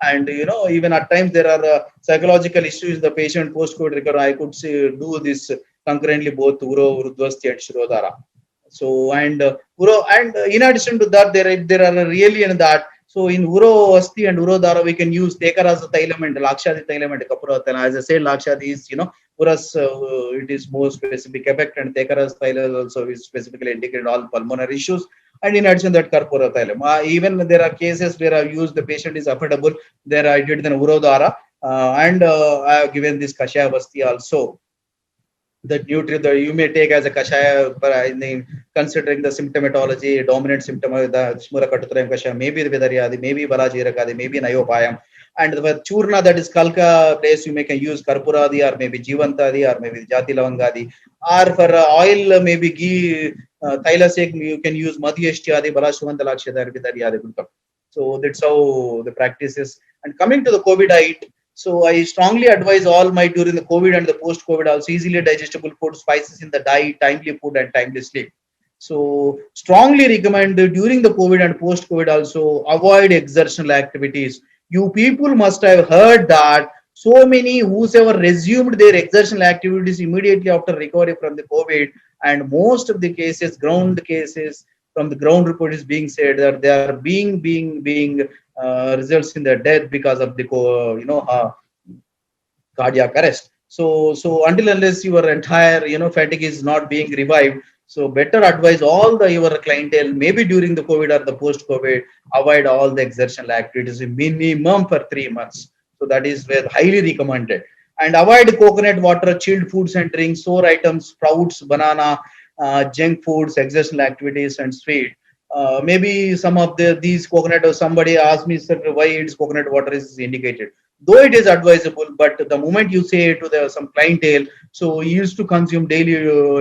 And even at times there are psychological issues the patient post-COVID recovery. I could say do this concurrently both Uro, Hrudvasti, and Shirodhara. So and in addition to that, there are really in that. So in Uro Asti and Uro Dara, we can use Tekarasa Thailam and Lakshadi Thailam and Kapura Thailam. As I said, Lakshadi is, Uras, it is more specific effect, and Tekarasa Thailam also is specifically indicated all pulmonary issues. And in addition that Karpura Thailam. Even there are cases where I've used the patient is affordable. There I did then Uro Dara and I have given this Kashaya Vasti also. That nutrient that you may take as a kashaya, considering the symptomatology, dominant symptom of the Smura Katutrayam kashaya, maybe the Vedaryadi, maybe Balajirakadi, maybe Nayopayam. And the Churna, that is Kalka place, you may can use Karpuradi or maybe Jivantadi or maybe Jati Lavangadi. Or for oil, maybe ghee, Thailasek, you can use Madhyashtyadi, Balashuvandalakshadar, Vedaryadi. So that's how the practice is. And coming to the COVID diet, so I strongly advise all during the COVID and the post-COVID also easily digestible food, spices in the diet, timely food and timely sleep. So strongly recommend during the COVID and post-COVID also avoid exertional activities. You people must have heard that so many whosoever resumed their exertional activities immediately after recovery from the COVID, and most of the cases, ground cases from the ground report is being said that they are being results in their death because of the cardiac arrest. So until unless your entire, fatigue is not being revived, so better advise all the your clientele, maybe during the COVID or the post-COVID, avoid all the exertional activities minimum for 3 months. So that is where highly recommended. And avoid coconut water, chilled foods and drinks, sour items, sprouts, banana, junk foods, exertional activities, and sweet. Maybe some of these coconut, or somebody asked me, sir, why it's coconut water is indicated. Though it is advisable, but the moment you say to the some clientele, so he used to consume daily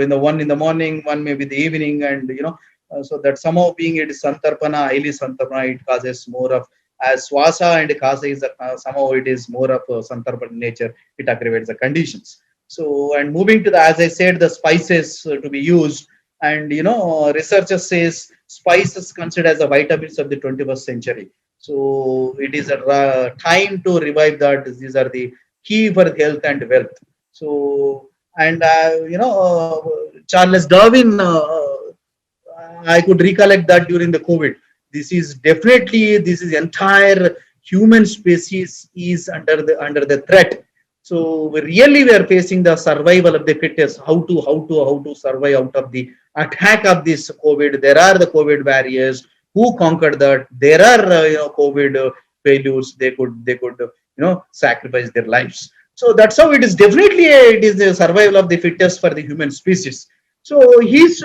in the one in the morning, one maybe the evening, and so that somehow being it is santarpana, highly santarpana, it causes more of as swasa and kasa is somehow it is more of santarpana nature. It aggravates the conditions. So and moving to the, as I said, the spices to be used, and researchers says spices considered as the vitamins of the 21st century. So it is a time to revive that. These are the key for health and wealth. So and Charles Darwin, I could recollect that during the COVID. This is entire human species is under the threat. So we are facing the survival of the fittest. How to survive out of the attack of this COVID. There are the COVID barriers. Who conquered that? There are COVID failures. They could sacrifice their lives. So that's how it is. Definitely, it is the survival of the fittest for the human species. So his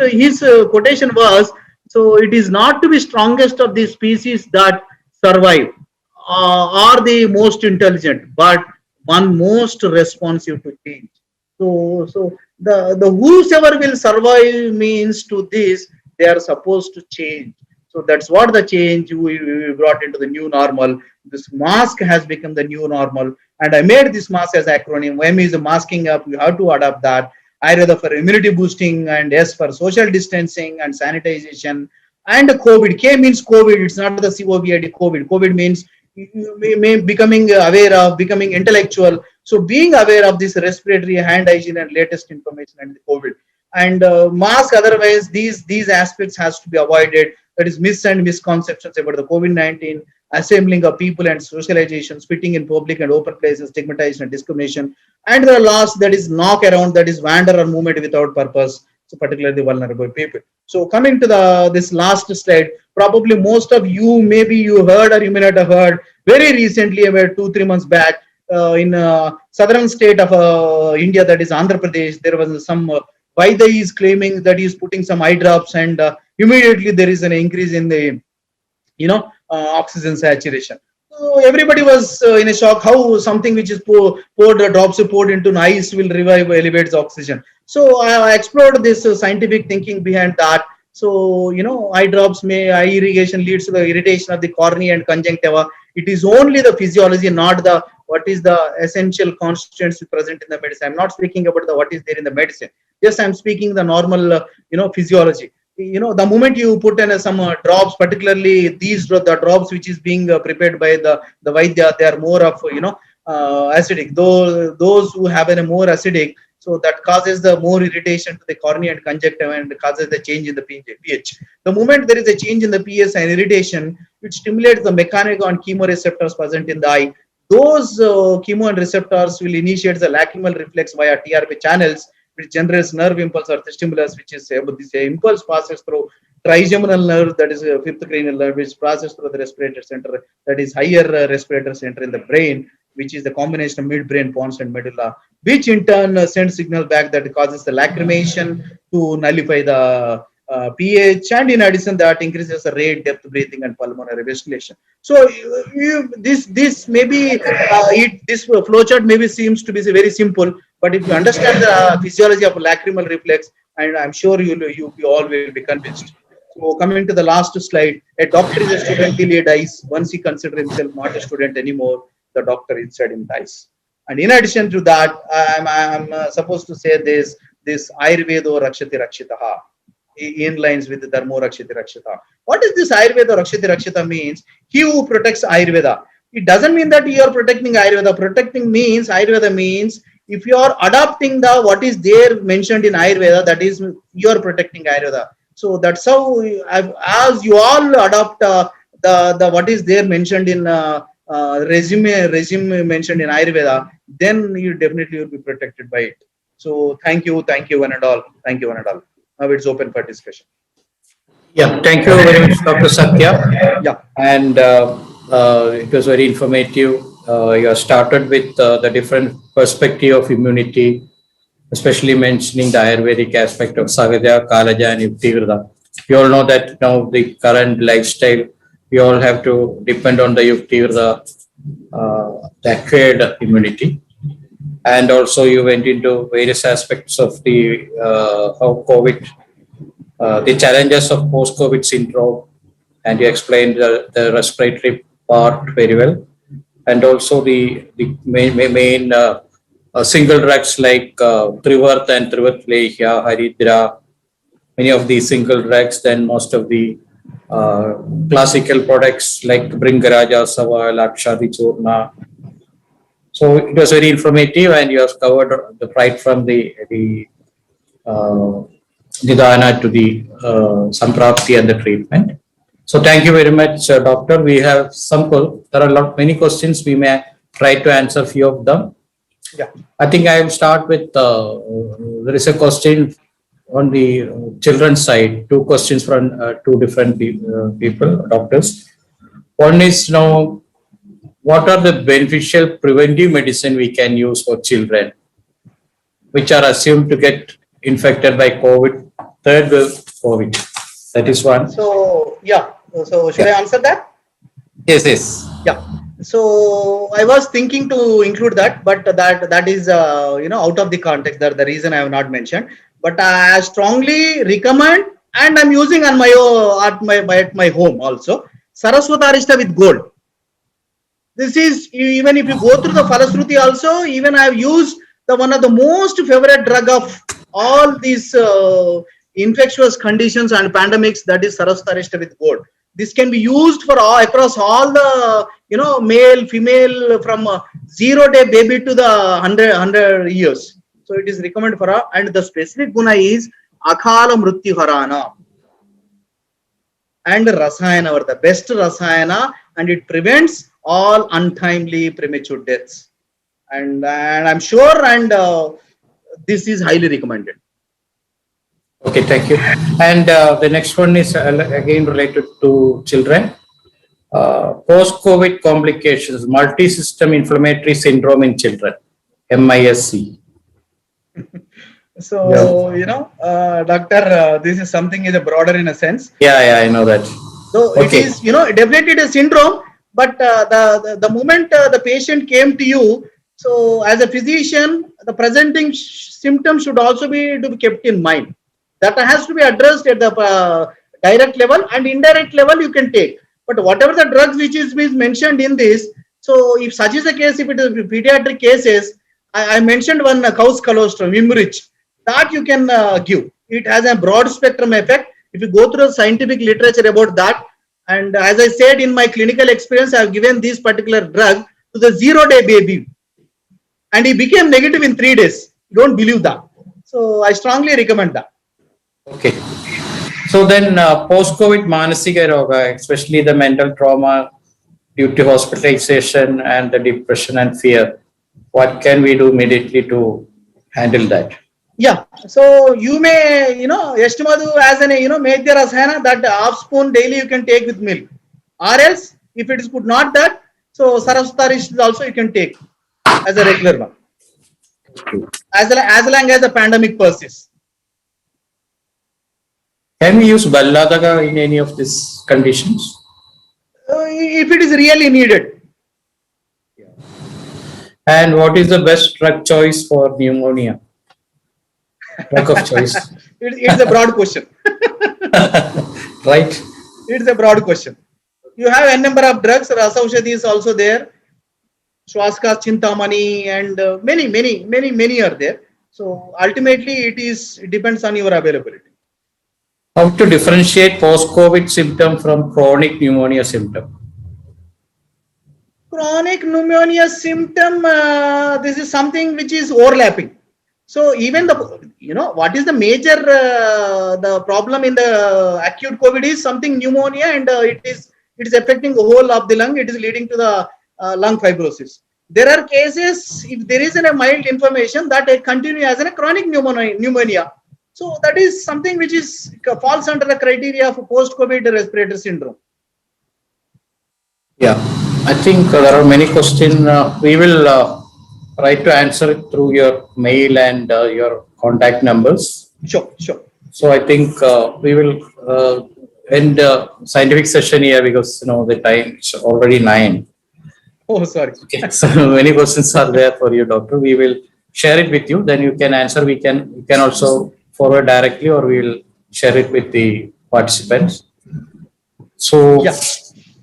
quotation was, so it is not to be strongest of the species that survive or the most intelligent, but one most responsive to change. So the whosoever will survive means to this, they are supposed to change. So that's what the change we brought into the new normal. This mask has become the new normal, and I made this mask as acronym. M is masking up. You have to adapt that. Ayurveda for immunity boosting, and S for social distancing and sanitization. And COVID. K means COVID. It's not the COVID. COVID. COVID means becoming aware of, becoming intellectual. So being aware of this respiratory, hand hygiene, and latest information and the COVID. And mask, otherwise these aspects has to be avoided. That is myths and misconceptions about the COVID-19, assembling of people and socialization, spitting in public and open places, stigmatization and discrimination. And the last, that is knock around, that is wander or movement without purpose. So particularly the vulnerable people. So coming to this last slide, probably most of you, maybe you heard or you may not have heard, very recently, about 2-3 months back, in southern state of India, that is Andhra Pradesh, there was some Vaidya is claiming that he is putting some eye drops, and immediately there is an increase in the oxygen saturation. So everybody was in a shock how something which is poured drops poured into an ice will revive, elevates oxygen. So I explored this scientific thinking behind that. So eye drops, eye irrigation leads to the irritation of the cornea and conjunctiva. It is only the physiology, not the what is the essential constituents present in the medicine. I'm not speaking about what is there in the medicine. Yes, I'm speaking the normal physiology. The moment you put in some drops, particularly the drops which is being prepared by the Vaidya, they are more of acidic. Those who have a more acidic, so that causes the more irritation to the cornea and conjunctiva and causes the change in the pH. The moment there is a change in the pH and irritation, it stimulates the mechanical and chemoreceptors present in the eye. Those chemo and receptors will initiate the lacrimal reflex via TRP channels, which generates nerve impulse or stimulus, which is this impulse passes through trigeminal nerve, that is fifth cranial nerve, which passes through the respiratory center, that is higher respiratory center in the brain, which is the combination of midbrain, pons, and medulla, which in turn sends signal back that causes the lacrimation to nullify the pH, and in addition that increases the rate, depth breathing, and pulmonary ventilation. So this maybe this flowchart maybe seems to be very simple, but if you understand the physiology of lacrimal reflex, and I'm sure you all will be convinced. So coming to the last slide, a doctor is a student till he dies. Once he considers himself not a student anymore, the doctor inside him dies. And in addition to that, I'm supposed to say this Ayurvedo Rakshati Rakshitaha, in lines with the Dharmo Rakshati Rakshita. What is this Ayurveda Rakshati Rakshita means? He who protects Ayurveda. It doesn't mean that you are protecting Ayurveda. Protecting means, Ayurveda means, if you are adopting the what is there mentioned in Ayurveda, that is you are protecting Ayurveda. So that's how, as you all adopt the what is there mentioned in regime mentioned in Ayurveda, then you definitely will be protected by it. So thank you one and all. Thank you one and all. Now it's open for discussion. Yeah, thank you very much, Dr. Satya. Yeah. And it was very informative. You have started with the different perspective of immunity, especially mentioning the Ayurvedic aspect of Sahaja, Kalaja, and Yuktivrta. You all know that now the current lifestyle, we all have to depend on the Yuktivrta, the acquired immunity. And also you went into various aspects of the how COVID, the challenges of post-COVID syndrome, and you explained the respiratory part very well, and also the main single drugs like Trivarth and Trivarthlehya, Haridra, many of the single drugs, then most of the classical products like Bringaraja, Sava, Lakshadi Churna. So it was very informative, and you have covered the right from the Nidana to the Samprapti and the treatment. So thank you very much, Doctor. We have there are many questions. We may try to answer few of them. Yeah. I think I will start with, there is a question on the children's side, two questions from two different people, doctors. One is now, what are the beneficial preventive medicine we can use for children, which are assumed to get infected by COVID, third wave COVID? That is one. So, yeah. So, should I answer that? Yes. Yeah. So, I was thinking to include that, but that is, out of the context. That's the reason I have not mentioned. But I strongly recommend, and I'm using on at my home also, Saraswatarishta with gold. This is, even if you go through the Falasruti also, even I have used the one of the most favorite drug of all these infectious conditions and pandemics, that is Saraswatarishta with gold. This can be used for across all the, male, female, from 0-day baby to the 100 years. So it is recommended for and the specific guna is Akala Mrityu Harana and Rasayana are the best Rasayana, and it prevents all untimely premature deaths. And I'm sure, and this is highly recommended. Okay, thank you. And the next one is again related to children. Post-COVID complications, multi-system inflammatory syndrome in children, MISC. So, doctor, this is something is broader in a sense. Yeah, I know that. So okay. It is, definitely it is syndrome, but the moment the patient came to you, so as a physician, the presenting symptoms should also be to be kept in mind. That has to be addressed at the direct level, and indirect level you can take. But whatever the drugs which is mentioned in this, so if such is the case, if it is pediatric cases, I mentioned one cow's colostrum, Imrich, that you can give. It has a broad spectrum effect. If you go through the scientific literature about that, and as I said in my clinical experience, I have given this particular drug to the 0-day baby, and he became negative in 3 days. Don't believe that. So I strongly recommend that. Okay. So then post-COVID Manasika Roga, especially the mental trauma due to hospitalization and the depression and fear, what can we do immediately to handle that? Yeah, so you may, Yashtimadu as an, Medya Rasayana, that half spoon daily you can take with milk. Or else, if it is good not that, so Saraswatarish also you can take as a regular one. As long as the pandemic persists. Can we use Balladaka in any of these conditions? If it is really needed. And what is the best drug choice for pneumonia? Drug of choice. It's a broad question. Right. It's a broad question. You have a number of drugs. Rasaushadhi is also there. Shwaska, Chintamani, and many are there. So ultimately, it depends on your availability. How to differentiate post-COVID symptom from chronic pneumonia symptom? Chronic pneumonia symptom, this is something which is overlapping. So even what is the major, the problem in the acute COVID is something pneumonia, and it is affecting the whole of the lung. It is leading to the lung fibrosis. There are cases, if there is a mild inflammation, that continue as a chronic pneumonia. So that is something which is falls under the criteria of post-COVID respiratory syndrome. Yeah, I think there are many questions. We will try to answer it through your mail and your contact numbers. Sure, sure. So I think we will end scientific session here because the time is already 9. Oh, sorry. Okay. So many questions are there for you, doctor. We will share it with you. Then you can answer. You can also forward directly, or we will share it with the participants. So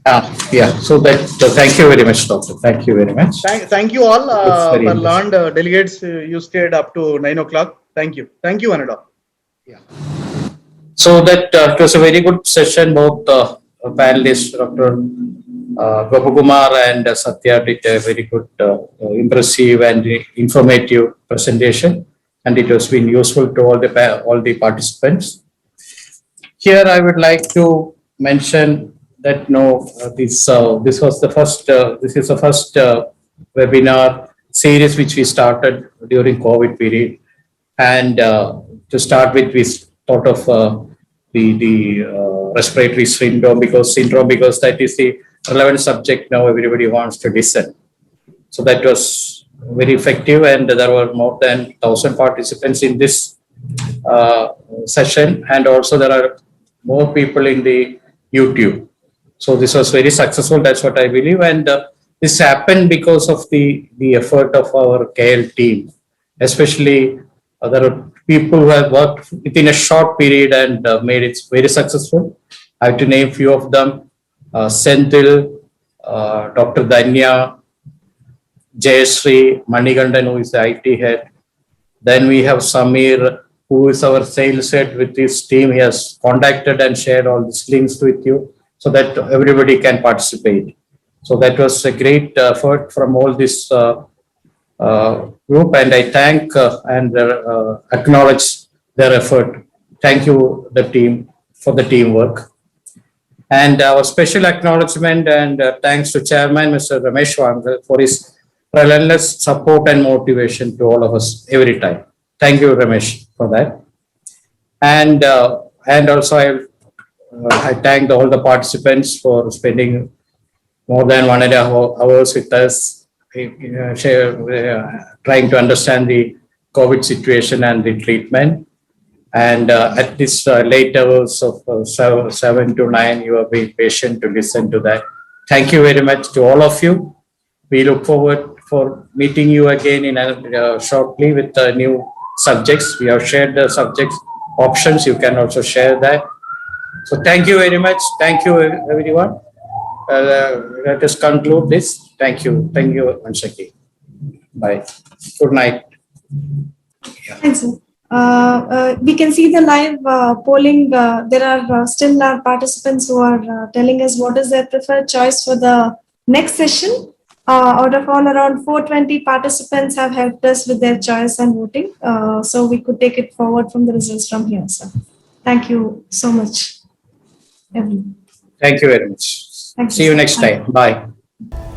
Yeah. Yeah. So that thank you very much, doctor. Thank you very much. Thank you all It's very for learned delegates. You stayed up to 9 o'clock. Thank you. Thank you, Anada. So that it was a very good session. Both panelists, Dr. Gopakumar and Satya, did a very good, impressive and informative presentation, and it has been useful to all the participants. Here, I would like to mention that this was the first. This is the first webinar series which we started during COVID period, and to start with, we thought of the respiratory syndrome because that is the relevant subject now. Everybody wants to listen. So that was very effective, and there were more than 1,000 participants in this session, and also there are more people in the YouTube. So this was very successful. That's what I believe, and this happened because of the effort of our KL team, especially there are people who have worked within a short period and made it very successful. I have to name few of them: Senthil, Dr. Danya, Jayashree, Manigandan, who is the IT head. Then we have Samir, who is our sales head with his team. He has contacted and shared all these links with you so that everybody can participate. So that was a great effort from all this group, and I thank and acknowledge their effort. Thank you, the team, for the teamwork. And our special acknowledgement and thanks to Chairman Mr. Ramesh Wangal for his relentless support and motivation to all of us every time. Thank you, Ramesh, for that. And also I thank all the participants for spending more than 1.5 hours with us, trying to understand the COVID situation and the treatment. And at this late hours of 7 to 9, you are being patient to listen to that. Thank you very much to all of you. We look forward for meeting you again in shortly with new subjects. We have shared the subjects options. You can also share that. So thank you very much. Thank you, everyone. Let us conclude this. Thank you. Thank you once again. Bye. Good night. Thanks, sir. We can see the live polling. There are still participants who are telling us what is their preferred choice for the next session. Out of all, around 420 participants have helped us with their choice and voting. So we could take it forward from the results from here, sir. Thank you so much, everyone. Thank you very much. Thank you, See you sir. next time. Bye.